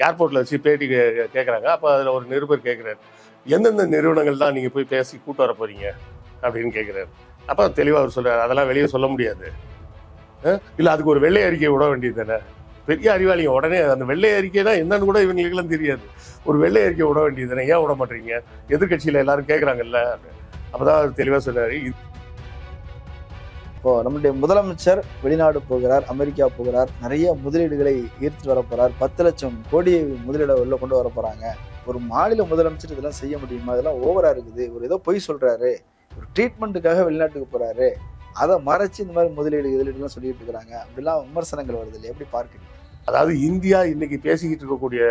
ஏர்போர்ட்டில் வச்சு பேட்டி கேட்குறாங்க. அப்போ அதில் ஒரு நிருபர் கேட்குறாரு, எந்தெந்த நிறுவனங்கள் தான் நீங்கள் போய் பேசி கூட்டு வர போகிறீங்க அப்படின்னு கேட்குறாரு. அப்போ தெளிவாக அவர் சொல்கிறார், அதெல்லாம் வெளியே சொல்ல முடியாது. இல்லை அதுக்கு ஒரு வெள்ளை அறிக்கை விட வேண்டியது தானே. பெரிய அறிவாளிங்க உடனே அந்த வெள்ளை அறிக்கைனா என்னன்னு கூட இவங்களுக்கெல்லாம் தெரியாது. ஒரு வெள்ளை அறிக்கை விட வேண்டியது தானே, ஏன் விட மாட்டீங்க, எதிர்கட்சியில் எல்லாரும் கேட்குறாங்கல்ல. அப்போதான் அவர் தெளிவாக சொன்னார். இப்போ நம்முடைய முதலமைச்சர் வெளிநாடு போகிறார், அமெரிக்கா போகிறார், நிறைய முதலீடுகளை ஈர்த்து வர போறார், 10 லட்சம் கோடி முதலீடை உள்ள கொண்டு வர போறாங்க. ஒரு மாநில முதலமைச்சர் இதெல்லாம் செய்ய முடியுமா? இதெல்லாம் ஓவரா இருக்குது. ஒரு ஏதோ பொய் சொல்றாரு, ஒரு ட்ரீட்மெண்ட்டுக்காக வெளிநாட்டுக்கு போறாரு, அதை மறைச்சு இந்த மாதிரி முதலீடுலாம் சொல்லிட்டு இருக்கிறாங்க அப்படிலாம் விமர்சனங்கள் வருது இல்லை, எப்படி பார்க்குறீங்க? அதாவது இந்தியா இன்னைக்கு பேசிக்கிட்டு இருக்கக்கூடிய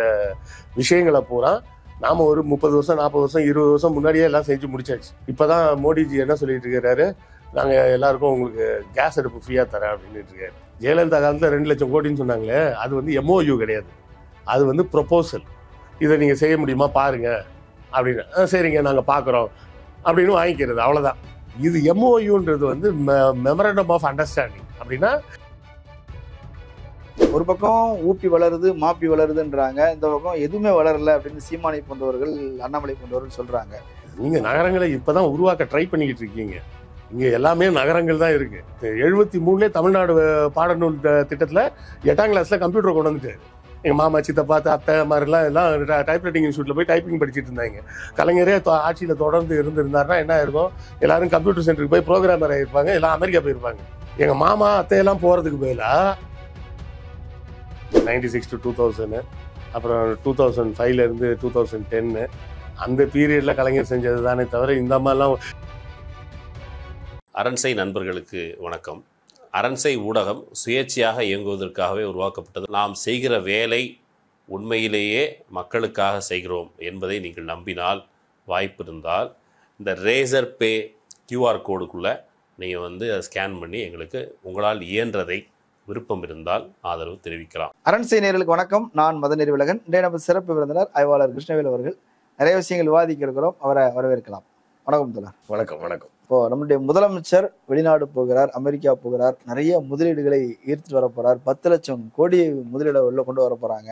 விஷயங்களை பூரா நாம ஒரு 30 வருஷம் 40 வருஷம் 20 வருஷம் முன்னாடியே எல்லாம் செஞ்சு முடிச்சாச்சு. இப்பதான் மோடிஜி என்ன சொல்லிட்டு இருக்கிறாரு, நாங்க எல்லாருக்கும் உங்களுக்கு கேஸ் அடுப்பு ஃப்ரீயா தரேன் அப்படின்னு இருக்காரு. ஜெயலலிதா காலத்துல 2 லட்சம் கோடின்னு சொன்னாங்களே, அது வந்து MOU கிடையாது, அது வந்து ப்ரொபோசல். இதை நீங்க செய்ய முடியுமா பாருங்க அப்படின்னு. சரிங்க நாங்க பாக்குறோம் அப்படின்னு வாங்கிக்கிறது, அவ்வளவுதான். இது MOUன்றது வந்து மெமரண்டம் ஆஃப் அண்டர்ஸ்டாண்டிங். அப்படின்னா ஒரு பக்கம் ஊப்பி வளருது, மாப்பி வளருதுன்றாங்க, இந்த பக்கம் எதுவுமே வளரல அப்படின்னு சீமானை போன்றவர்கள், அண்ணாமலை போன்றவர்கள் சொல்றாங்க. நீங்க நகரங்களை இப்பதான் உருவாக்க ட்ரை பண்ணிக்கிட்டு இருக்கீங்க. இங்க எல்லாமே நகரங்கள் தான் இருக்கு. 73 தமிழ்நாடு பாடநூல் திட்டத்துல 8ஆம் கிளாஸ்ல கம்ப்யூட்டர் கொண்டு வந்துட்டாரு. எங்க மாமா சித்தப்பா அத்தை மாதிரிலாம் எல்லாம் டைப்ரைட்டிங் இன்ஸ்டியூட்ல போய் டைப்பிங் படிச்சுட்டு இருந்தாங்க. கலைஞரே ஆட்சியில தொடர்ந்து இருந்திருந்தாருன்னா என்ன இருக்கும், எல்லாரும் கம்ப்யூட்டர் சென்டருக்கு போய் ப்ரோக்ராமர் ஆயிருப்பாங்க, எல்லாம் அமெரிக்கா போயிருப்பாங்க. எங்க மாமா அத்தையெல்லாம் போறதுக்கு பதிலா 96 to 2000, அப்புறம் 2005ல இருந்து 2010 அந்த பீரியட்ல கலைஞர் செஞ்சது தானே தவிர இந்த மாதிரிலாம். அரண்சை நண்பர்களுக்கு வணக்கம். அரண்சை ஊடகம் சுயேட்சையாக இயங்குவதற்காகவே உருவாக்கப்பட்டது. நாம் செய்கிற வேலை உண்மையிலேயே மக்களுக்காக செய்கிறோம் என்பதை நீங்கள் நம்பினால், வாய்ப்பு இருந்தால் இந்த ரேசர் பே QR கோடுக்குள்ளே நீங்கள் வந்து அதை ஸ்கேன் பண்ணி எங்களுக்கு உங்களால் இயன்றதை விருப்பம் இருந்தால் ஆதரவு தெரிவிக்கலாம். அரண்சை நேயர்களுக்கு வணக்கம். நான் மதநெறி விலகன். இன்றைய நம்ம சிறப்பு விருந்தினர் ஆய்வாளர் கிருஷ்ணவேல் அவர்கள். நிறைய விஷயங்கள் விவாதிக்க இருக்கிறோம், அவரை வரவேற்கலாம். வணக்கம் தோழர். வணக்கம். வணக்கம். இப்போ நம்முடைய முதலமைச்சர் வெளிநாடு போகிறார், அமெரிக்கா போகிறார், நிறைய முதலீடுகளை ஈர்த்து வர போறார், 10 லட்சம் கோடி முதலீடை உள்ள கொண்டு வர போறாங்க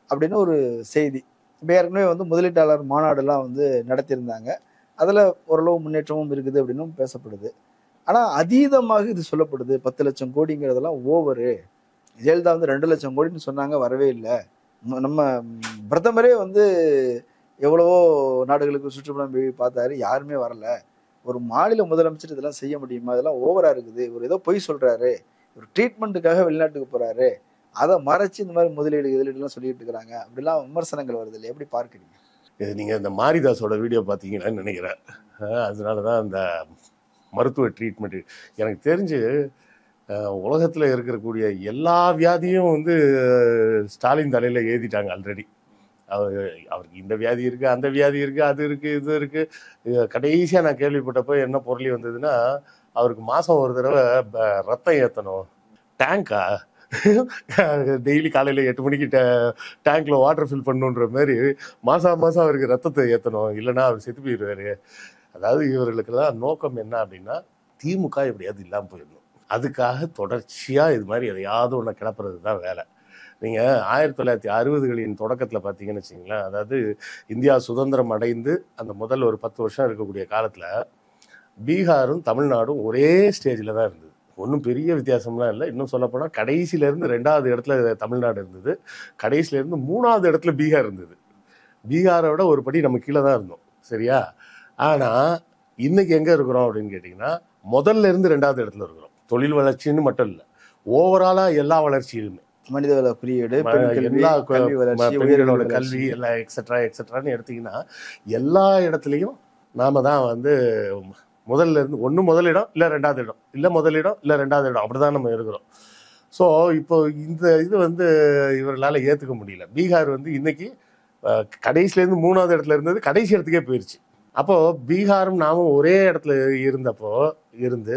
அப்படின்னு ஒரு செய்தி. இப்போ ஏற்கனவே வந்து முதலீட்டாளர் மாநாடுலாம் வந்து நடத்தியிருந்தாங்க. அதில் ஓரளவு முன்னேற்றமும் இருக்குது அப்படின்னும் பேசப்படுது. ஆனால் அதீதமாக இது சொல்லப்படுது, 10 லட்சம் கோடிங்கிறதெல்லாம் ஓவரு. ஜெயலலிதா வந்து 2 லட்சம் கோடின்னு சொன்னாங்க, வரவே இல்லை. நம்ம பிரதமரே வந்து எவ்வளவோ நாடுகளுக்கு சுற்றுப்பயணம் போய் பார்த்தாரு, யாருமே வரல. ஒரு மாநில முதலமைச்சர் இதெல்லாம் செய்ய முடியுமா? இதெல்லாம் ஓவரா இருக்குது. ஒரு ஏதோ பொய் சொல்றாரு, ஒரு ட்ரீட்மெண்ட்டுக்காக வெளிநாட்டுக்கு போறாரு, அதை மறைச்சு இந்த மாதிரி முதலீடுலாம் சொல்லிட்டு இருக்கிறாங்க அப்படிலாம் விமர்சனங்கள் வருது இல்லை, எப்படி பார்க்குறீங்க? இது நீங்க இந்த மாரிதாஸோட வீடியோ பார்த்தீங்கன்னு நினைக்கிறேன். அதனாலதான் அந்த மருத்துவ ட்ரீட்மெண்ட் எனக்கு தெரிஞ்சு உலகத்தில் இருக்கக்கூடிய எல்லா வியாதியும் வந்து ஸ்டாலின் தலையில் எழுதிட்டாங்க ஆல்ரெடி. அவருக்கு இந்த வியாதி இருக்கு, அந்த வியாதி இருக்கு, அது இருக்கு, இது இருக்கு. கடைசியாக நான் கேள்விப்பட்டப்போ என்ன பொருளி வந்ததுன்னா, அவருக்கு மாதம் ஒரு தடவை ரத்தம் ஏற்றணும். டேங்கா டெய்லி காலையில் 8 மணிக்கு டேங்க்ல வாட்டர் ஃபில் பண்ணுன்ற மாதிரி மாதம் அவருக்கு ரத்தத்தை ஏற்றணும், இல்லைன்னா அவர் செத்து போயிடுவாரு. அதாவது இவர்களுக்கெல்லாம் நோக்கம் என்ன அப்படின்னா, திமுக எப்படியாவது இல்லாமல் போயிடணும். அதுக்காக தொடர்ச்சியாக இது மாதிரி எதையாவது ஒன்று கிளப்புறது தான் வேலை. நீங்கள் 1960களின் தொடக்கத்தில் பார்த்தீங்கன்னு வச்சிங்களேன், அதாவது இந்தியா சுதந்திரம் அடைந்து அந்த முதல் ஒரு 10 வருஷம் இருக்கக்கூடிய காலத்தில் பீகாரும் தமிழ்நாடும் ஒரே ஸ்டேஜில் தான் இருந்தது. ஒன்றும் பெரிய வித்தியாசம்லாம் இல்லை. இன்னும் சொல்லப்போனால் கடைசியிலேருந்து 2வது இடத்துல தமிழ்நாடு இருந்தது, கடைசியிலேருந்து 3வது இடத்துல பீகார் இருந்தது. பீகாரை விட ஒரு படி நம்ம கீழே தான் இருந்தோம், சரியா? ஆனால் இன்னைக்கு எங்கே இருக்கிறோம் அப்படின்னு கேட்டிங்கன்னா, முதல்ல இருந்து 2வது இடத்துல இருக்கிறோம். தொழில் வளர்ச்சின்னு மட்டும் இல்லை, ஓவராலாக எல்லா வளர்ச்சியிலுமே, மனிதவள குறியீடு, எல்லா பெண்களோட கல்வி எல்லாம் எக்ஸெட்ரான்னு எடுத்தீங்கன்னா எல்லா இடத்துலையும் நாம தான் வந்து முதல்ல இருந்து ஒன்று முதலிடம் இல்லை 2வது இடம், இல்லை முதலிடம் இல்லை 2வது இடம், அப்படிதான் நம்ம இருக்கிறோம். ஸோ இப்போ இந்த இது வந்து இவர்களால் ஏற்றுக்க முடியல. பீகார் வந்து இன்னைக்கு கடைசியிலேருந்து 3வது இடத்துல இருந்தது கடைசி இடத்துக்கே போயிடுச்சு. அப்போ பீகாரும் நாமும் ஒரே இடத்துல இருந்தப்போ இருந்து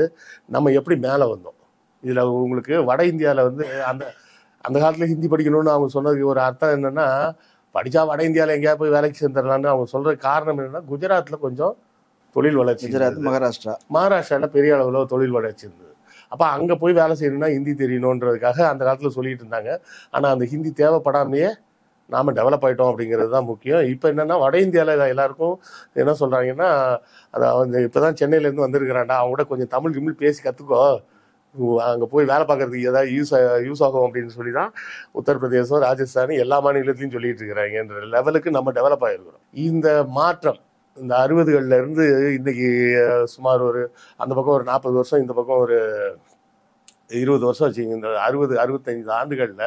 நம்ம எப்படி மேலே வந்தோம்? இதில் உங்களுக்கு வட இந்தியாவில் வந்து அந்த காலத்தில் ஹிந்தி படிக்கணும்னு அவங்க சொன்னதுக்கு ஒரு அர்த்தம் என்னன்னா, படித்தா வட இந்தியாவில் எங்கேயா போய் வேலைக்கு சேர்ந்துடலான்னு அவங்க சொல்கிற காரணம் என்னன்னா, குஜராத்தில் கொஞ்சம் தொழில் வளர்ச்சி, மகாராஷ்டிராவில் பெரிய அளவில் தொழில் வளர்ச்சி இருந்தது. அப்போ அங்கே போய் வேலை செய்யணும்னா ஹிந்தி தெரியணுன்றதுக்காக அந்த காலத்தில் சொல்லிட்டு இருந்தாங்க. ஆனால் அந்த ஹிந்தி தேவைப்படாமையே நாம் டெவலப் ஆகிட்டோம் அப்படிங்கிறது தான் முக்கியம். இப்போ என்னென்னா வட இந்தியாவில் எல்லாருக்கும் என்ன சொல்கிறாங்கன்னா, அதை வந்து இப்போ தான் சென்னையிலேருந்து வந்திருக்கிறான்டா, அவங்க கூட கொஞ்சம் தமிழ் கிமிழ் பேசி கற்றுக்கோ, அங்கே போய் வேலை பார்க்குறதுக்கு ஏதாவது யூஸ் ஆகும் அப்படின்னு சொல்லி தான் உத்தரப்பிரதேசம், ராஜஸ்தான் எல்லா மாநிலத்திலையும் சொல்லிட்டு இருக்கிறாங்கன்ற லெவலுக்கு நம்ம டெவலப் ஆகிருக்கிறோம். இந்த மாற்றம் இந்த 60களில் இருந்து இன்னைக்கு சுமார் ஒரு அந்த பக்கம் ஒரு 40 வருஷம், இந்த பக்கம் ஒரு 20 வருஷம் வச்சுங்க. இந்த 65 ஆண்டுகளில்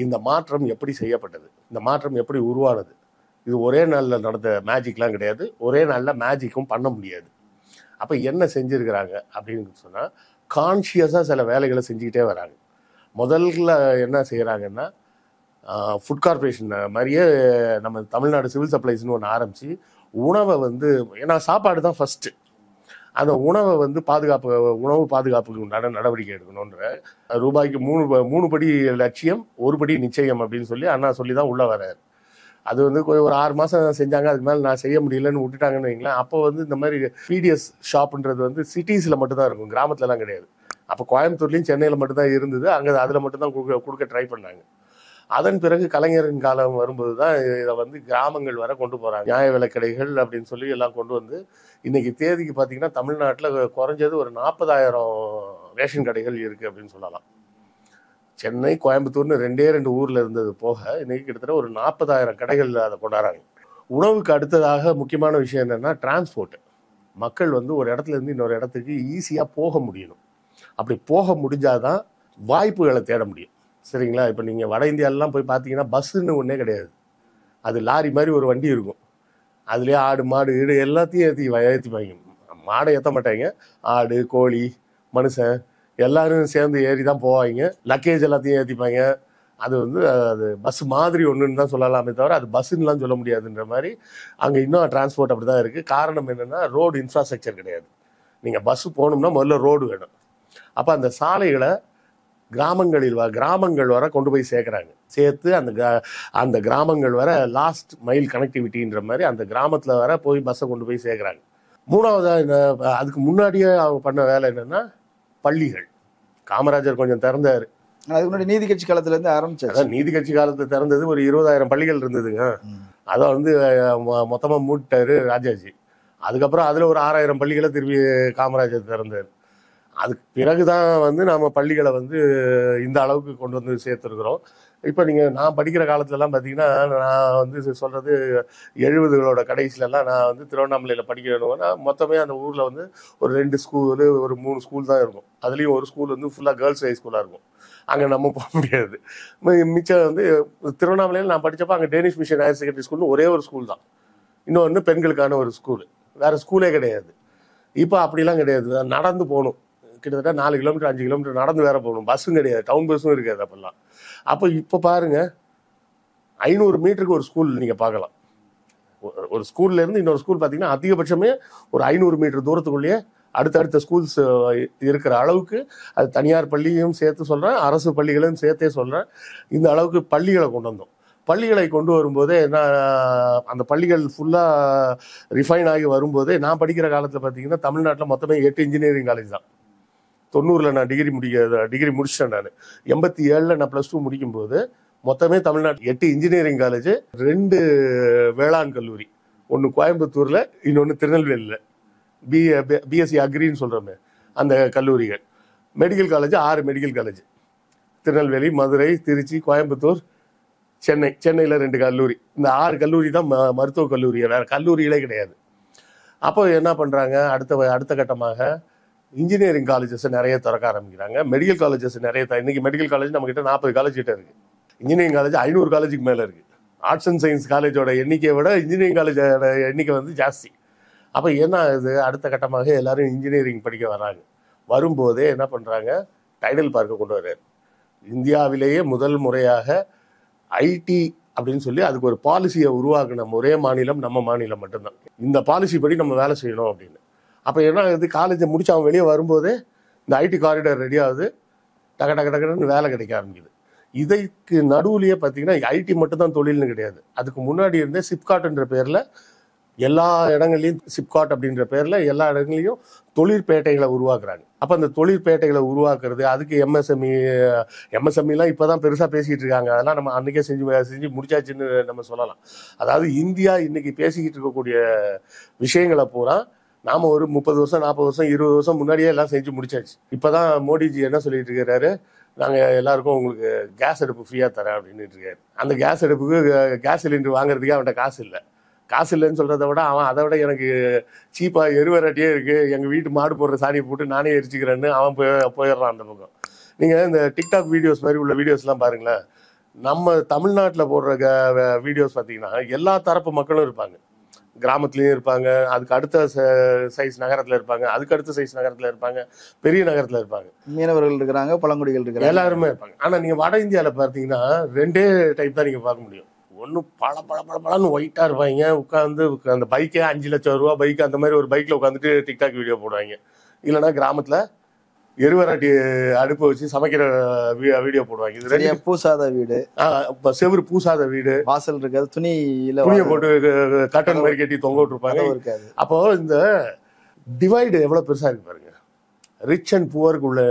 இந்த மாற்றம் எப்படி செய்யப்பட்டது, இந்த மாற்றம் எப்படி உருவானது? இது ஒரே நாளில் நடந்த மேஜிக்லாம் கிடையாது, ஒரே நாளில் மேஜிக்கும் பண்ண முடியாது. அப்போ என்ன செஞ்சுருக்கிறாங்க அப்படின்னு சொன்னால், கான்ஷியஸாக சில வேலைகளை செஞ்சுக்கிட்டே வராங்க. முதல்ல என்ன செய்கிறாங்கன்னா, ஃபுட் கார்பரேஷன் மாதிரியே நம்ம தமிழ்நாடு சிவில் சப்ளைஸ்னு ஒன்று ஆரம்பித்து உணவை வந்து, ஏன்னா சாப்பாடு தான் ஃபஸ்ட்டு, அந்த உணவை வந்து உணவு பாதுகாப்புக்கு உண்டான நடவடிக்கை எடுக்கணுன்ற ரூபாய்க்கு 3 படி லட்சியம் 1 படி நிச்சயம் அப்படின்னு சொல்லி அண்ணா சொல்லி தான் உள்ளே வர்றாரு. அது வந்து ஒரு 6 மாதம் செஞ்சாங்க, அதுக்கு மேலே நான் செய்ய முடியலன்னு விட்டுட்டாங்கன்னு வைங்களேன். அப்போ வந்து இந்த மாதிரி பிடிஎஸ் ஷாப்புன்றது வந்து சிட்டிஸில் மட்டும்தான் இருக்கும், கிராமத்துலலாம் கிடையாது. அப்போ கோயம்புத்தூர்லேயும் சென்னையில் மட்டும்தான் இருந்தது, அங்கே அதில் மட்டும்தான் கொடுக்க ட்ரை பண்ணாங்க. அதன் பிறகு கலைஞரின் காலம் வரும்போது தான் இதை வந்து கிராமங்கள் வர கொண்டு போகிறாங்க. நியாய விலைக்கடைகள் அப்படின்னு சொல்லி எல்லாம் கொண்டு வந்து இன்னைக்கு தேதிக்கு பார்த்தீங்கன்னா தமிழ்நாட்டில் குறைஞ்சது ஒரு 40,000 ரேஷன் கடைகள் இருக்குது அப்படின்னு சொல்லலாம். சென்னை, கோயம்புத்தூர்னு 2 ஊரில் இருந்தது போக இன்னைக்கு கிட்டத்தட்ட ஒரு 40,000 கடைகள் அதை கொண்டாடுறாங்க. உணவுக்கு அடுத்ததாக முக்கியமான விஷயம் என்னென்னா டிரான்ஸ்போர்ட். மக்கள் வந்து ஒரு இடத்துல இருந்து இன்னொரு இடத்துக்கு ஈஸியாக போக முடியணும். அப்படி போக முடிஞ்சாதான் வாய்ப்புகளை தேட முடியும். சரிங்களா? இப்போ நீங்கள் வட இந்தியாவிலலாம் போய் பார்த்தீங்கன்னா பஸ்ஸுன்னு ஒன்றே கிடையாது. அது லாரி மாதிரி ஒரு வண்டி இருக்கும், அதுலேயே ஆடு மாடு ஈடு எல்லாத்தையும் ஏற்றிப்பாங்க. மாடை ஏற்ற மாட்டாங்க, ஆடு கோழி மனுஷன் எல்லாரும் சேர்ந்து ஏறி தான் போவாங்க. லக்கேஜ் எல்லாத்தையும் ஏற்றிப்பாங்க. அது வந்து அது பஸ் மாதிரி ஒன்றுன்னு தான் சொல்லலாமே தவிர அது பஸ்ஸுன்னெலாம் சொல்ல முடியாதுன்ற மாதிரி அங்கே இன்னும் டிரான்ஸ்போர்ட் அப்படி தான் இருக்குது. காரணம் என்னென்னா ரோடு இன்ஃப்ராஸ்ட்ரக்சர் கிடையாது. நீங்கள் பஸ்ஸு போகணும்னா முதல்ல ரோடு வேணும். அப்போ அந்த சாலைகளை கிராமங்கள் வர கொண்டு போய் சேர்த்து அந்த கிராமங்கள் வர லாஸ்ட் மைல் கனெக்டிவிட்டின்ற மாதிரி அந்த கிராமத்தில் வர போய் பஸ்ஸை கொண்டு போய் சேர்க்குறாங்க. மூணாவதாக அதுக்கு முன்னாடியே அவங்க பண்ண வேலை என்னென்னா பள்ளிகள். காமராஜர் கொஞ்சம் திறந்தார், அதுக்கு முன்னாடி நீதி கட்சி காலத்துலேருந்து ஆரம்பிச்சாரு. நீதி கட்சி காலத்தில் திறந்தது ஒரு 20,000 பள்ளிகள் இருந்ததுங்க. அதை வந்து மொத்தமாக மூட்டாரு ராஜாஜி. அதுக்கப்புறம் அதில் ஒரு 6,000 பள்ளிகளை திரும்பி காமராஜர் திறந்தார். அதுக்கு பிறகு தான் வந்து நம்ம பள்ளிகளை வந்து இந்த அளவுக்கு கொண்டு வந்து சேர்த்துருக்குறோம். இப்போ நான் படிக்கிற காலத்துலலாம் பார்த்தீங்கன்னா, நான் வந்து சொல்கிறது 70களோட கடைசிலலாம் நான் வந்து திருவண்ணாமலையில் படிக்கணும்னா மொத்தமே அந்த ஊரில் வந்து ஒரு 2 ஸ்கூலு ஒரு 3 ஸ்கூல் தான் இருக்கும். அதுலேயும் ஒரு ஸ்கூல் வந்து ஃபுல்லாக கேர்ள்ஸ் ஹை ஸ்கூலாக இருக்கும், அங்கே நம்ம போக முடியாது. மிச்சம் வந்து திருவண்ணாமலையில் நான் படித்தப்போ அங்கே டேனிஷ் மிஷன் ஹையர் செகண்டரி ஸ்கூல்னு ஒரே ஒரு ஸ்கூல் தான், இன்னொன்று பெண்களுக்கான ஒரு ஸ்கூலு, வேறு ஸ்கூலே கிடையாது. இப்போ அப்படிலாம் கிடையாது, நடந்து போகணும். கிட்டத்தட்ட 4 கிலோமீட்டர் 5 கிலோமீட்டர் நடந்து வேற போகணும், பஸ்ஸும் கிடையாது, டவுன் பஸ்ஸும் இருக்காது அப்பெல்லாம். அப்போ இப்போ பாருங்க 500 மீட்டருக்கு ஒரு ஸ்கூல் நீங்கள் பார்க்கலாம். ஒரு ஸ்கூல்லேருந்து இன்னொரு ஸ்கூல் பார்த்தீங்கன்னா அதிகபட்சமே ஒரு 500 மீட்டர் தூரத்துக்குள்ளேயே அடுத்தடுத்த ஸ்கூல்ஸ் இருக்கிற அளவுக்கு, அது தனியார் பள்ளியும் சேர்த்து சொல்கிறேன், அரசு பள்ளிகளையும் சேர்த்தே சொல்கிறேன், இந்த அளவுக்கு பள்ளிகளை கொண்டு வந்தோம். பள்ளிகளை கொண்டு வரும்போதே அந்த பள்ளிகள் ஃபுல்லாக ரிஃபைன் ஆகி வரும்போதே, நான் படிக்கிற காலத்தில் பார்த்தீங்கன்னா தமிழ்நாட்டில் மொத்தமே 8 இன்ஜினியரிங் காலேஜ் தான். 90ல் நான் டிகிரி முடிச்சிட்டேன். நான் 87ல் நான் +2 முடிக்கும்போது மொத்தமே தமிழ்நாட்டில் 8 இன்ஜினியரிங் காலேஜ், 2 வேளாண் கல்லூரி, ஒன்று கோயம்புத்தூரில், இன்னொன்று திருநெல்வேலியில், பிஎஸ்சி அக்ரின்னு சொல்கிறோமே அந்த கல்லூரிகள். Medical college 6 medical college, Tirunelveli, Madurai, Trichy, Coimbatore, சென்னையில் 2 கல்லூரி. இந்த 6 கல்லூரி தான் மருத்துவக் கல்லூரி, வேறு கல்லூரிகளே கிடையாது. அப்போ என்ன பண்ணுறாங்க, அடுத்த கட்டமாக இன்ஜினியரிங் காலேஜஸ் நிறைய திறக்க ஆரம்பிக்கிறாங்க, மெடிக்கல் காலேஜஸ் நிறைய. இன்னைக்கு மெடிக்கல் காலேஜ் நம்மகிட்ட 40 காலேஜ் கிட்ட இருக்குது, இன்ஜினியரிங் காலேஜ் 500 காலேஜுக்கு மேலே இருக்குது. ஆர்ட்ஸ் அண்ட் சயின்ஸ் காலேஜோட எண்ணிக்கையை விட இன்ஜினியரிங் காலேஜோட எண்ணிக்கை வந்து ஜாஸ்தி. அப்போ என்ன ஆகுது, அடுத்த கட்டமாக எல்லாரும் இன்ஜினியரிங் படிக்க வராங்க. வரும்போதே என்ன பண்ணுறாங்க, டைடல் பார்க்கை கொண்டு வர்றாரு. இந்தியாவிலேயே முதல் முறையாக ஐடி அப்படின்னு சொல்லி அதுக்கு ஒரு பாலிசியை உருவாக்கின ஒரே மாநிலம் நம்ம மாநிலம் மட்டும்தான். இந்த பாலிசி படி நம்ம வேலை செய்யணும் அப்படின்னு. அப்போ என்ன ஆகுது, காலேஜை முடிச்சு அவன் வெளியே வரும்போதே இந்த ஐடி காரிடார் ரெடி ஆகுது, டக்குன்னு வேலை கிடைக்க ஆரம்பிக்குது. இதுக்கு நடுவுலையே பார்த்தீங்கன்னா ஐடி மட்டும்தான் தொழில்னு கிடையாது, அதுக்கு முன்னாடி இருந்தே சிப்காட்ன்ற பேரில் எல்லா இடங்கள்லையும் சிப்காட் அப்படின்ற பேரில் எல்லா இடங்கள்லையும் தொழிற்பேட்டைகளை உருவாக்குறாங்க. அப்போ அந்த தொழிற்பேட்டைகளை உருவாக்குறது, அதுக்கு எம்எஸ்எம்இலாம் இப்போ தான் பெருசாக பேசிக்கிட்டு இருக்காங்க. அதெல்லாம் நம்ம அன்றைக்கே செஞ்சு முடிச்சாச்சுன்னு நம்ம சொல்லலாம். அதாவது இந்தியா இன்னைக்கு பேசிக்கிட்டு இருக்கக்கூடிய விஷயங்களை பூரா நாம் ஒரு 30 வருஷம் 40 வருஷம் 20 வருஷம் முன்னாடியே எல்லாம் செஞ்சு முடிச்சாச்சு. இப்போ தான் மோடிஜி என்ன சொல்லிட்டு இருக்கிறாரு, நாங்கள் எல்லாருக்கும் உங்களுக்கு கேஸ் அடுப்பு ஃப்ரீயாக தரேன் அப்படின்னு இருக்காரு. அந்த கேஸ் அடுப்புக்கு கேஸ் சிலிண்டர் வாங்குறதுக்கே அவன்கிட்ட காசு இல்லை. காசு இல்லைன்னு சொல்கிறத விட அவன் அதை விட எனக்கு சீப்பாக எருவரட்டியே இருக்குது, எங்கள் வீட்டு மாடு போடுற சாணியை போட்டு நானே எரிச்சிக்கிறேன்னு அவன் போயிடுறான் அந்த பக்கம். நீங்கள் இந்த டிக்டாக் வீடியோஸ் மாதிரி உள்ள வீடியோஸ்லாம் பாருங்களேன். நம்ம தமிழ்நாட்டில் போடுற வீடியோஸ் பார்த்தீங்கன்னா எல்லா தரப்பு மக்களும் இருப்பாங்க. கிராமத்துலேயும் இருப்பாங்க, அதுக்கு அடுத்த சைஸ் நகரத்தில் இருப்பாங்க, அதுக்கு அடுத்த சைஸ் நகரத்தில் இருப்பாங்க, பெரிய நகரத்தில் இருப்பாங்க, மீனவர்கள் இருக்கிறாங்க, பழங்குடிகள் இருக்கிறாங்க, எல்லாருமே இருப்பாங்க. ஆனால் நீங்கள் வட இந்தியாவில் பார்த்தீங்கன்னா 2 டைப் தான் நீங்கள் பார்க்க முடியும். ஒன்று பழன்னு ஒயிட்டாக இருப்பாங்க, உட்காந்து அந்த பைக்கே 5 லட்சம் ரூபா பைக், அந்த மாதிரி ஒரு பைக்கில் உட்காந்துட்டு டிக்டாக் வீடியோ போடுவாங்க. இல்லைன்னா கிராமத்தில் எருவராட்டி அடுப்பு வச்சு சமைக்கிற வீடியோ போடுவாங்க. இது 2 பூசாத வீடு, செவுரு பூசாத வீடு, வாசல் இருக்காது, துணியை போட்டு கட்டன் மாதிரி கட்டி தொங்க விட்டுருப்பாங்க. அப்போ இந்த டிவைடு எவ்வளோ பெருசாக இருக்கு பாருங்க. ரிச் அண்ட் புவருக்குள்ள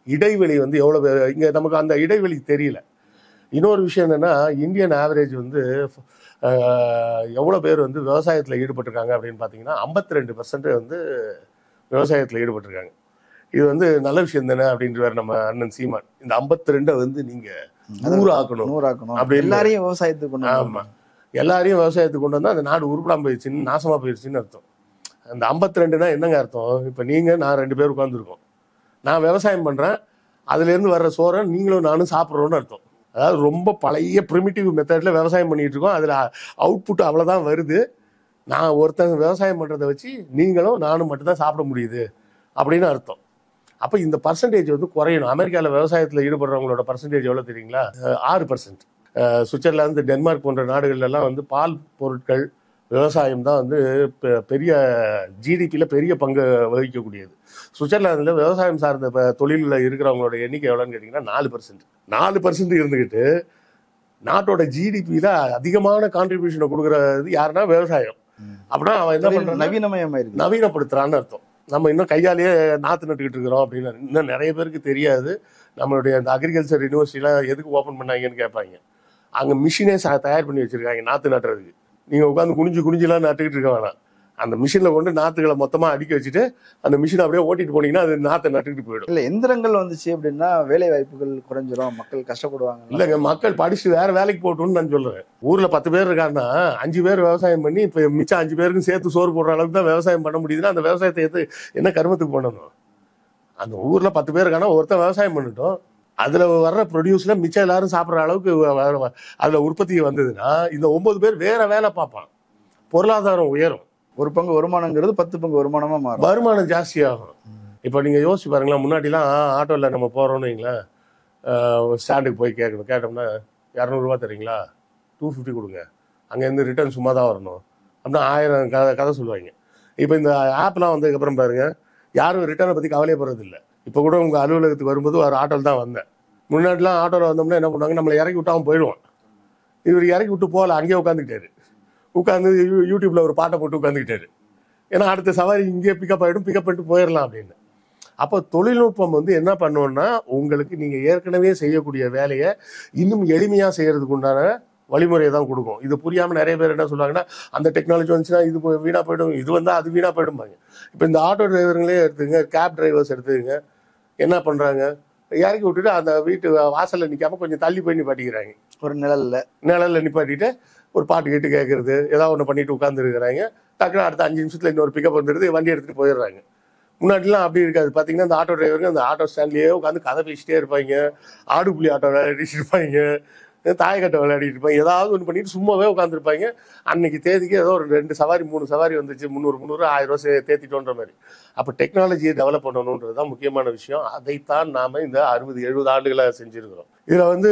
இடைவெளி வந்து எவ்வளோ, இங்கே நமக்கு அந்த இடைவெளி தெரியல. இன்னொரு விஷயம் என்னன்னா, இந்தியன் ஆவரேஜ் வந்து எவ்வளோ பேர் வந்து விவசாயத்தில் ஈடுபட்டிருக்காங்க அப்படின்னு பார்த்தீங்கன்னா 52% வந்து விவசாயத்தில் ஈடுபட்டிருக்காங்க. இது வந்து நல்ல விஷயம் தானே அப்படின்ற நம்ம அண்ணன் சீமான் இந்த 52 வந்து நீங்க 100 ஆக்கணும் அப்படி எல்லாரையும் விவசாயத்துக்கு கொண்டு. ஆமா, எல்லாரையும் விவசாயத்துக்கு கொண்டு வந்தா அந்த நாடு உருப்படாம போயிடுச்சுன்னு, நாசமா போயிடுச்சுன்னு அர்த்தம். அந்த 52னா என்னங்க அர்த்தம்? இப்ப நீங்க நான் 2 பேர் உட்காந்துருக்கோம், நான் விவசாயம் பண்றேன், அதுல இருந்து வர்ற சோறை நீங்களும் நானும் சாப்பிட்றோன்னு அர்த்தம். அதாவது ரொம்ப பழைய பிரிமிட்டிவ் மெத்தட்ல விவசாயம் பண்ணிட்டு இருக்கோம், அதுல அவுட்புட் அவ்வளவுதான் வருது. நான் ஒருத்தங்க விவசாயம் பண்றதை வச்சு நீங்களும் நானும் மட்டும்தான் சாப்பிட முடியுது அப்படின்னு அர்த்தம். அப்போ இந்த பர்சன்டேஜ் வந்து குறையணும். அமெரிக்காவில் விவசாயத்தில் ஈடுபடுறவங்களோட பர்சன்டேஜ் எவ்வளோ தெரியுங்களா? 6%. சுவிட்சர்லாந்து, டென்மார்க் போன்ற நாடுகள்லாம் வந்து பால் பொருட்கள் விவசாயம் தான் வந்து பெரிய ஜிடிபியில் பெரிய பங்கு வகிக்கக்கூடியது. சுவிட்சர்லாந்தில் விவசாயம் சார்ந்த தொழிலில் இருக்கிறவங்களோட எண்ணிக்கை எவ்வளோன்னு கேட்டிங்கன்னா 4%. 4% இருந்துக்கிட்டு நாட்டோட ஜிடிபியில் அதிகமான கான்ட்ரிபியூஷனை கொடுக்குறது யாருன்னா விவசாயம். அப்படின்னா அவன் என்ன பண்ணுறான்? நவீனப்படுத்துறான்னு அர்த்தம். நம்ம இன்னும் கையாலேயே நாற்று நட்டுக்கிட்டு இருக்கிறோம் அப்படின்னு இன்னும் நிறைய பேருக்கு தெரியாது. நம்மளுடைய அந்த அக்ரிகல்ச்சர் யூனிவர்சிட்டிலாம் எதுக்கு ஓப்பன் பண்ணாங்கன்னு கேட்பாங்க. அங்கே மிஷினே தயார் பண்ணி வச்சுருக்காங்க நாற்று நட்டுறதுக்கு. நீங்கள் உட்காந்து குனிஞ்சுலாம் நட்டுக்கிட்டு இருக்க வேணாம். அந்த மிஷினில் கொண்டு நாற்றுகளை மொத்தமாக அடுக்கி வச்சுட்டு அந்த மிஷினை அப்படியே ஓட்டிட்டு போனீங்கன்னா அது நாற்றை நட்டுக்கிட்டு போயிடும். இல்லை, எந்திரங்கள் வந்துச்சு அப்படின்னா வேலை வாய்ப்புகள் குறைஞ்சிரும், மக்கள் கஷ்டப்படுவாங்க. இல்லைங்க, மக்கள் படிச்சுட்டு வேற வேலைக்கு போட்டோம்னு நான் சொல்கிறேன். ஊரில் 10 பேர் இருக்காங்கன்னா 5 பேர் விவசாயம் பண்ணி இப்போ மிச்சம் 5 பேருக்கும் சேர்த்து சோறு போடுற அளவுக்கு தான் விவசாயம் பண்ண முடியுதுன்னா அந்த விவசாயத்தை எடுத்து என்ன கருமத்துக்கு பண்ணணும்? அந்த ஊரில் 10 பேர் இருக்கானா ஒருத்தன் விவசாயம் பண்ணிட்டோம், அதில் வர்ற ப்ரொடியூஸில் மிச்சம் எல்லாரும் சாப்பிட்ற அளவுக்கு அதில் உற்பத்தி வந்ததுன்னா இந்த 9 பேர் வேற வேலை பார்ப்பான், பொருளாதாரம் உயரும். ஒரு பங்கு வருமானங்கிறது 10 பங்கு வருமானமாக மாறும், வருமானம் ஜாஸ்தியாகும். இப்போ நீங்கள் யோசிச்சு பாருங்களேன், முன்னாடிலாம் ஆட்டோவில் நம்ம போகிறோன்னு வைங்களேன், ஸ்டாண்டுக்கு போய் கேட்டோம்னா 200 ரூபா தரீங்களா, 250 கொடுங்க, அங்கேருந்து ரிட்டர்ன் சும்மா தான் வரணும் அப்படின்னா 1000 கதை சொல்லுவாங்க. இப்போ இந்த ஆப்லாம் வந்ததுக்கப்புறம் பாருங்கள், யாரும் ரிட்டர்னை பற்றி கவலையப்படுறது இல்லை. இப்போ கூட உங்கள் அலுவலகத்துக்கு வரும்போது ஒரு ஆட்டோவில் தான் வந்தேன். முன்னாடிலாம் ஆட்டோவில் வந்தோம்னா என்ன பண்ணுவாங்க, நம்மளை இறக்கி விட்டு அவன் போயிடுவான். இவர் இறக்கி விட்டு போகல, அங்கேயே உட்காந்துக்கிட்டாரு. உட்காந்து யூடியூப்ல ஒரு பாட்டை போட்டு உட்காந்துக்கிட்டாரு. ஏன்னா அடுத்த சவாரி இங்கே பிக்கப் ஆகிடும், பிக்கப் பண்ணிட்டு போயிடலாம் அப்படின்னு. அப்போ தொழில்நுட்பம் வந்து என்ன பண்ணோம்னா, உங்களுக்கு நீங்கள் ஏற்கனவே செய்யக்கூடிய வேலையை இன்னும் எளிமையாக செய்யறதுக்கு உண்டான வழிமுறையை தான் கொடுக்கும். இது புரியாமல் நிறைய பேர் என்ன சொல்லுவாங்கன்னா, அந்த டெக்னாலஜி வந்துச்சுன்னா இது வீணாக போயிடும், இது வந்தால் அது வீணாக போயிடும்பாங்க. இப்போ இந்த ஆட்டோ டிரைவருங்களே எடுத்துங்க, கேப் டிரைவர்ஸ் எடுத்துங்க, என்ன பண்ணுறாங்க, இறக்கி விட்டுட்டு அந்த வீட்டு வாசலில் நிற்காம கொஞ்சம் தள்ளி போய் நிப்பாட்டிக்கிறாங்க. ஒரு நிழலில் நிப்பாட்டிட்டு ஒரு பாட்டு கேட்டு கேட்கறது, ஏதாவது ஒன்று பண்ணிட்டு உட்காந்துருக்கிறாங்க. டக்குனு அடுத்த 5 நிமிஷத்தில் இன்னொரு பிக்கப் வந்துடுது, வண்டி எடுத்துகிட்டு போயிடுறாங்க. முன்னாடிலாம் அப்படி இருக்காது. பார்த்தீங்கன்னா இந்த ஆட்டோ டிரைவருக்கு அந்த ஆட்டோ ஸ்டாண்ட்லேயே உட்காந்து கதை பேசிட்டே இருப்பாங்க, ஆடு புள்ளி ஆட்டோ விளையாடிட்டு இருப்பாங்க, தாயக்கட்டை விளையாடிட்டு இருப்பாங்க, ஏதாவது ஒன்று பண்ணிட்டு சும்மாவே உட்காந்துருப்பாங்க. அன்னைக்கு தேதிக்கு ஏதோ ஒரு 2 சவாரி 3 சவாரி வந்துச்சு, 300 1000 ரூபா தேத்திட்டோன்ற மாதிரி. அப்போ டெக்னாலஜியை டெவலப் பண்ணணுன்றது தான் முக்கியமான விஷயம். அதைத்தான் நாம் இந்த 60-70 ஆண்டுகளாக செஞ்சுருக்கிறோம். இதில் வந்து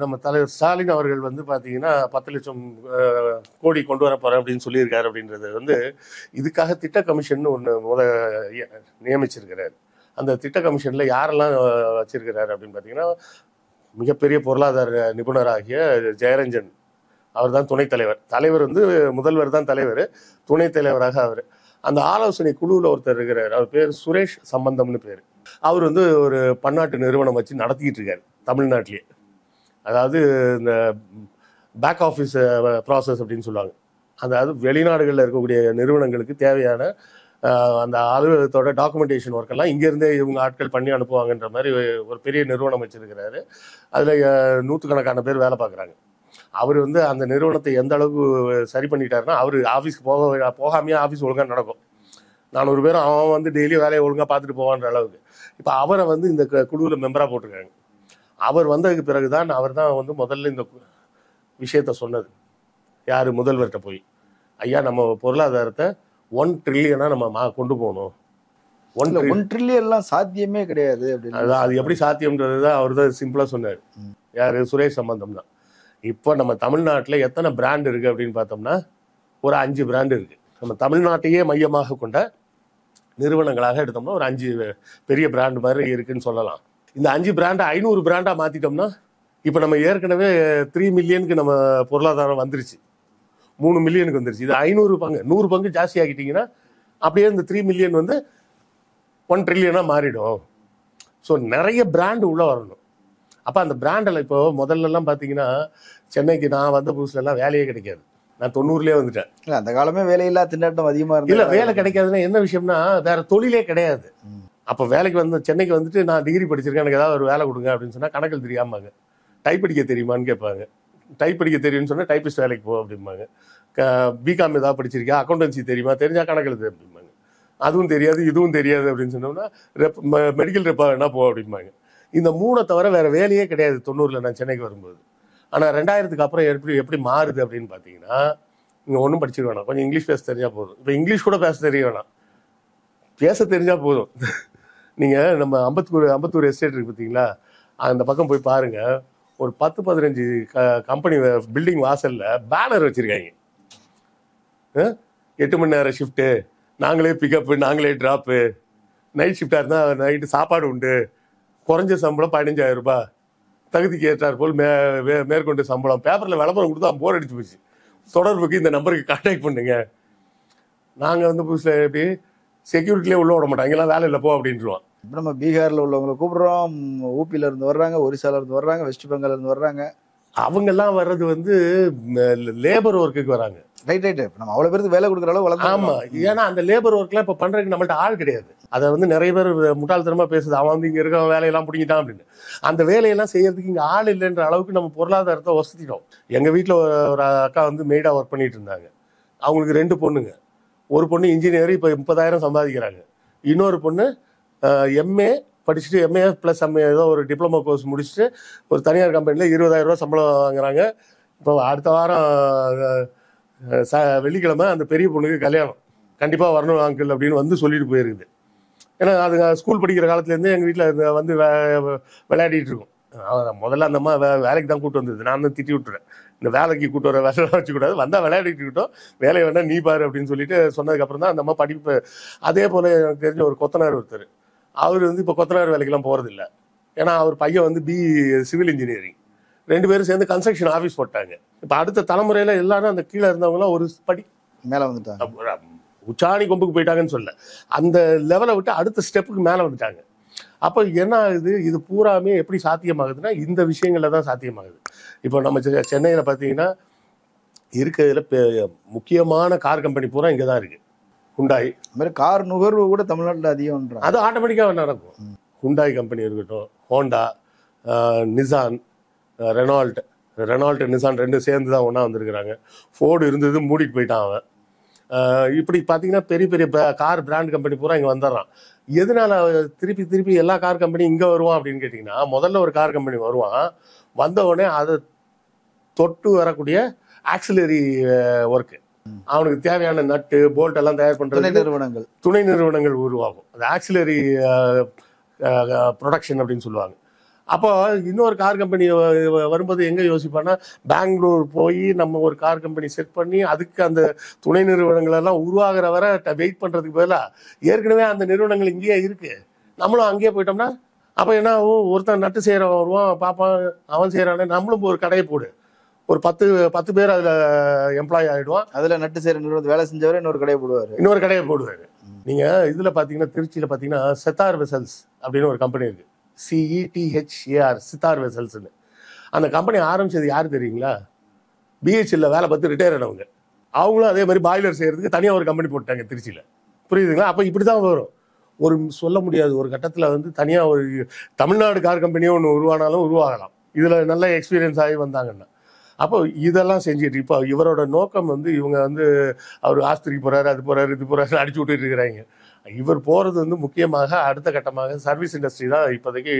நம்ம தலைவர் ஸ்டாலின் அவர்கள் வந்து பார்த்தீங்கன்னா 10 லட்சம் கோடி கொண்டு வர போகிறேன் அப்படின்னு சொல்லியிருக்காரு. அப்படின்றது வந்து இதுக்காக திட்ட கமிஷன் ஒன்று நியமிச்சிருக்கிறார். அந்த திட்ட கமிஷனில் யாரெல்லாம் வச்சிருக்கிறாரு அப்படின்னு பார்த்தீங்கன்னா, மிகப்பெரிய பொருளாதார நிபுணராகிய ஜெயரஞ்சன் அவர் தான் துணைத் தலைவர். தலைவர் வந்து முதல்வர் தான் தலைவர், துணைத் தலைவராக அவர். அந்த ஆலோசனை குழுவில் ஒருத்தர் இருக்கிறார், அவர் பேர் சுரேஷ் சம்பந்தம்னு பேர். அவர் வந்து ஒரு பன்னாட்டு நிறுவனம் வச்சு நடத்திக்கிட்டு இருக்காரு தமிழ்நாட்டிலேயே. அதாவது இந்த பேக் ஆஃபீஸ் ப்ராசஸ் அப்படின்னு சொல்லுவாங்க. அதாவது வெளிநாடுகளில் இருக்கக்கூடிய நிறுவனங்களுக்கு தேவையான அந்த அலுவலகத்தோட டாக்குமெண்டேஷன் ஒர்க்கெல்லாம் இங்கேருந்தே இவங்க ஆட்கள் பண்ணி அனுப்புவாங்கன்ற மாதிரி ஒரு பெரிய நிறுவனம் வச்சிருக்கிறாரு. அதில் நூற்றுக்கணக்கான பேர் வேலை பார்க்குறாங்க. அவர் வந்து அந்த நிறுவனத்தை எந்த அளவுக்கு சரி பண்ணிட்டாருன்னா, அவர் ஆஃபீஸ்க்கு போகாமையே ஆஃபீஸ் ஒழுங்காக நடக்கும். 400 பேரும் அவன் வந்து டெய்லி வேலையை ஒழுங்காக பார்த்துட்டு போவான்ற அளவுக்கு. இப்போ அவரை வந்து இந்த குழுவில் மெம்பராக போட்டிருக்காங்க. அவர் வந்ததுக்கு பிறகு தான் அவர் தான் வந்து முதல்ல இந்த விஷயத்த சொன்னது. யார்? முதல்வர்கிட்ட போய், ஐயா நம்ம பொருளாதாரத்தை 1 ட்ரில்லியனா நம்ம கொண்டு போகணும். 1 ட்ரில்லியன்லாம் சாத்தியமே கிடையாது அப்படின்னு. அது எப்படி சாத்தியம்ன்றது தான் அவர் தான் சிம்பிளாக சொன்னார். யார்? சுரேஷ் சம்பந்தம் தான். இப்போ நம்ம தமிழ்நாட்டில் எத்தனை பிராண்ட் இருக்குது அப்படின்னு பார்த்தோம்னா ஒரு 5 பிராண்டு இருக்குது. நம்ம தமிழ்நாட்டையே மையமாக கொண்ட நிறுவனங்களாக எடுத்தோம்னா ஒரு 5 பெரிய பிராண்டு மாதிரி இருக்குன்னு சொல்லலாம். இந்த 5 பிராண்டை 500 பிராண்டாக மாற்றிட்டோம்னா இப்போ நம்ம ஏற்கனவே 3 மில்லியனுக்கு நம்ம பொருளாதாரம் வந்துருச்சு, 3 மில்லியனுக்கு வந்துருச்சு. இது 500 பங்கு 100 பங்கு ஜாஸ்தி ஆகிட்டீங்கன்னா அப்படியே இந்த 3 மில்லியன் வந்து 1 ட்ரில்லியனாக மாறிடும். ஸோ நிறைய பிராண்டு உள்ளே வரணும். அப்போ அந்த பிராண்டில் இப்போ முதல்லலாம் பார்த்தீங்கன்னா சென்னைக்கு நான் வந்த புதுசுலலாம் வேலையே கிடைக்காது. நான் 90லேயே வந்துட்டேன். இல்லை, அந்த காலமே வேலையில்லா திண்டாட்டம் அதிகமாக இருந்தது. இல்லை, வேலை கிடைக்காதுன்னா என்ன விஷயம்னா வேற தொழிலே கிடையாது. அப்போ வேலைக்கு வந்து சென்னைக்கு வந்துட்டு நான் டிகிரி படிச்சிருக்கேன், எனக்கு ஏதாவது ஒரு வேலை கொடுங்க அப்படின்னு சொன்னால் கணக்கில் தெரியாமாங்க. டைப் அடிக்க தெரியுமான்னு கேட்பாங்க. டைப் அடிக்க தெரியும்னு சொன்னால் டைப்பிஸ்ட் வேலைக்கு போ அப்படிம்பாங்க. பிகாம் ஏதாவது படிச்சிருக்கா, அக்கௌண்டன்சி தெரியுமா, தெரிஞ்சா கணக்கில் அப்படிம்பாங்க. அதுவும் தெரியாது இதுவும் தெரியாது அப்படின்னு சொன்னோம்னா மெடிக்கல் ரெப்பா வேணா போ அப்படிம்பாங்க. இந்த 3 தவிர வேற வேலையே கிடையாது 90ல் நான் சென்னைக்கு வரும்போது. ஆனால் 2000க்கு அப்புறம் எப்படி மாறுது அப்படின்னு பார்த்தீங்கன்னா, இங்கே ஒன்றும் படிச்சிட வேணாம், கொஞ்சம் இங்கிலீஷ் பேச தெரிஞ்சால் போதும். இப்போ இங்கிலீஷ் கூட பேச தெரிய வேணாம், பேச தெரிஞ்சால் போதும். நீங்கள் நம்ம அம்பத்தூர் எஸ்டேட் இருக்கு பார்த்தீங்களா, அந்த பக்கம் போய் பாருங்கள். ஒரு 10-15 கம்பெனி பில்டிங் வாசலில் பேனர் வச்சுருக்காங்க. 8 மணி நேரம் ஷிஃப்ட்டு, நாங்களே பிக்கப்பு நாங்களே ட்ராப்பு, நைட் ஷிஃப்டாக இருந்தால் நைட்டு சாப்பாடு உண்டு, குறைஞ்ச சம்பளம் 15,000 ரூபாய், தகுதிக்கு ஏற்றார் போல் மேற்கொண்டு சம்பளம். பேப்பரில் விளம்பரம் கொடுத்தா போர் அடிச்சு போச்சு. தொடர்புக்கு இந்த நம்பருக்கு கான்டாக்ட் பண்ணுங்க. நாங்கள் வந்து புதுசில் எப்படி செக்யூரிட்டிலே உள்ள விட மாட்டோம், இங்கெல்லாம் வேலை இல்லை போ அப்படின்ட்டுருவோம். இப்போ நம்ம பீகாரில் உள்ளவங்களை கூப்பிடுறோம், ஊபியில இருந்து வர்றாங்க, ஒரிசால இருந்து வர்றாங்க, வெஸ்ட் பெங்கால் இருந்து வர்றாங்க. அவங்கெல்லாம் வர்றது வந்து லேபர் ஒர்க்குக்கு வராங்க. ரைட். இப்போ நம்ம அவ்வளோ பேருக்கு வேலை கொடுக்குற அளவு வளர்ந்து. ஆமாம், ஏன்னா அந்த லேபர் ஒர்க்லாம் இப்போ பண்ணுறதுக்கு நம்மள்ட்ட ஆள் கிடையாது. அதை வந்து நிறைய பேர் முட்டாள்தனமாக பேசுது, அவன் வந்து இங்கே இருக்க வேலையெல்லாம் பிடிங்கிட்டான் அப்படின்னு. அந்த வேலையெல்லாம் செய்யறதுக்கு இங்கே ஆள் இல்லைன்ற அளவுக்கு நம்ம பொருளாதாரத்தை வசதிட்டோம். எங்கள் வீட்டில் ஒரு அக்கா வந்து மெய்டாக ஒர்க் பண்ணிட்டு இருந்தாங்க. அவங்களுக்கு 2 பொண்ணுங்க. ஒரு பொண்ணு இன்ஜினியர், இப்போ 30,000 சம்பாதிக்கிறாங்க. இன்னொரு பொண்ணு எம்ஏ படிச்சுட்டு எம்ஏ ப்ளஸ் எம்ஏ ஏதோ ஒரு டிப்ளமோ கோர்ஸ் முடிச்சுட்டு ஒரு தனியார் கம்பெனியில் 20,000 ரூபா சம்பளம் வாங்குறாங்க. இப்போ அடுத்த வாரம் வெள்ளிக்கிழமை அந்த பெரிய பொண்ணுக்கு கல்யாணம், கண்டிப்பாக வரணும் அங்கிள் அப்படின்னு வந்து சொல்லிட்டு போயிருக்குது. ஏன்னா அது ஸ்கூல் படிக்கிற காலத்துலேருந்து எங்கள் வீட்டில் வந்து விளையாடிட்டு இருக்கோம். முதல்ல அந்த அம்மா வேலைக்கு தான் கூப்பிட்டு வந்தது, நான் தான் திட்டி விட்டுறேன், இந்த வேலைக்கு கூப்பிட்டு வர வேலை வச்சுக்கூடாது, வந்தால் விளையாடிட்டு இருக்கட்டும், வேலையை வேணா நீ பாரு அப்படின்னு சொல்லிட்டு சொன்னதுக்கப்புறம் தான் அந்த அம்மா படிப்பு. அதே போல் எனக்கு தெரிஞ்ச ஒரு கொத்தனார் ஒருத்தர், அவர் வந்து இப்போ கொத்தனார் வேலைக்கெல்லாம் போகிறதில்ல. ஏன்னா அவர் பையன் வந்து சிவில் இன்ஜினியரிங், 2 பேரும் சேர்ந்து கன்ஸ்ட்ரக்ஷன் ஆஃபீஸ் போட்டாங்க. இப்போ அடுத்த தலைமுறையில் எல்லாரும் அந்த கீழே இருந்தவங்களாம் ஒரு படி மேலே வந்துட்டாங்க, உச்சாணி கொம்புக்கு போயிட்டாங்கன்னு சொல்ல, அந்த லெவலை விட்டு அடுத்த ஸ்டெப்புக்கு மேலே வந்துட்டாங்க. அப்போ என்ன ஆகுது, இது பூராமே எப்படி சாத்தியமாகுதுன்னா இந்த விஷயங்கள்ல தான் சாத்தியமாகுது. இப்போ நம்ம சென்னையில் பார்த்தீங்கன்னா இருக்கிறதுல முக்கியமான கார் கம்பெனி பூரா இங்கே தான் இருக்குது. ஹுண்டாய், மாதிரி கார் நுகர்வு கூட தமிழ்நாட்டில் அதிகம்ன்றாங்க. அது ஆட்டோமேட்டிக்காக நடக்கும். ஹுண்டாய் கம்பெனி இருக்கட்டும், ஹோண்டா, நிசான், ரெனால்ட் நிசான் 2 சேர்ந்து தான் ஒன்றா வந்திருக்கிறாங்க. ஃபோர்டு இருந்தது மூடிட்டு போயிட்டான் அவன். இப்படி பார்த்தீங்கன்னா பெரிய பெரிய கார் பிராண்ட் கம்பெனி பூரா இங்கே வந்துடுறான். எதனால திருப்பி எல்லா கார் கம்பெனி இங்கே வருவான் அப்படின்னு கேட்டிங்கன்னா, முதல்ல ஒரு கார் கம்பெனி வருவான், வந்த உடனே அதை தொட்டு வரக்கூடிய ஆக்சிலரி ஒர்க்கு, அவனுக்கு தேவையான நட்டு போல்ட் எல்லாம் தயார் பண்ணுறது துணை நிறுவனங்கள் உருவாகும். அது ஆக்சிலரி ப்ரொடக்ஷன் அப்படின்னு சொல்லுவாங்க. அப்போ இன்னொரு கார் கம்பெனி வரும்போது எங்கே யோசிப்பான்னா, பெங்களூர் போய் நம்ம ஒரு கார் கம்பெனி செட் பண்ணி அதுக்கு அந்த துணை நிறுவனங்களெல்லாம் உருவாகிற வர வெயிட் பண்ணுறதுக்கு பதிலாக ஏற்கனவே அந்த நிறுவனங்கள் இங்கேயே இருக்குது, நம்மளும் அங்கேயே போயிட்டோம்னா அப்போ என்ன, ஒருத்தன் நட்டு செய்கிறவன் வருவான் பார்ப்பான், அவன் செய்கிறானே நம்மளும் ஒரு கடையை போடு, ஒரு 10 பேர் அதில் எம்ப்ளாய் ஆகிடுவான். அதுல நட்டு சேர நிறுவனத்தில் வேலை செஞ்சவரை இன்னொரு கடையை போடுவாரு. இன்னொரு கடையை போடுவார். நீங்கள் இதில் பார்த்தீங்கன்னா திருச்சியில் பார்த்தீங்கன்னா சித்தார் வெசல்ஸ் அப்படின்னு ஒரு கம்பெனி இருக்குது. CETHAR, சித்தார் வெசல்ஸ்னு. அந்த கம்பெனி ஆரம்பிச்சது யார் தெரியுங்களா? பிஹெச்எல்ல வேலை பார்த்து ரிட்டையர் ஆனவங்க. அவங்களும் அதே மாதிரி பாய்லர் செய்கிறதுக்கு தனியாக ஒரு கம்பெனி போட்டாங்க திருச்சியில். புரியுதுங்களா? அப்போ இப்படி தான் வரும். ஒரு சொல்ல முடியாது, ஒரு கட்டத்தில் வந்து தனியாக ஒரு தமிழ்நாடு கார் கம்பெனியோ ஒன்று உருவானாலும் உருவாகலாம், இதில் நல்ல எக்ஸ்பீரியன்ஸ் ஆகி வந்தாங்கன்னா. அப்போ இதெல்லாம் செஞ்சுட்டு இப்போ இவரோட நோக்கம் வந்து இவங்க வந்து அவர் ஆஸ்திரிக்கு போகிறாரு, அது போகிறாரு, இது போகிறாரு அடிச்சு விட்டுட்டு இருக்கிறாங்க. இவர் போகிறது வந்து முக்கியமாக அடுத்த கட்டமாக சர்வீஸ் இண்டஸ்ட்ரி தான் இப்போதைக்கு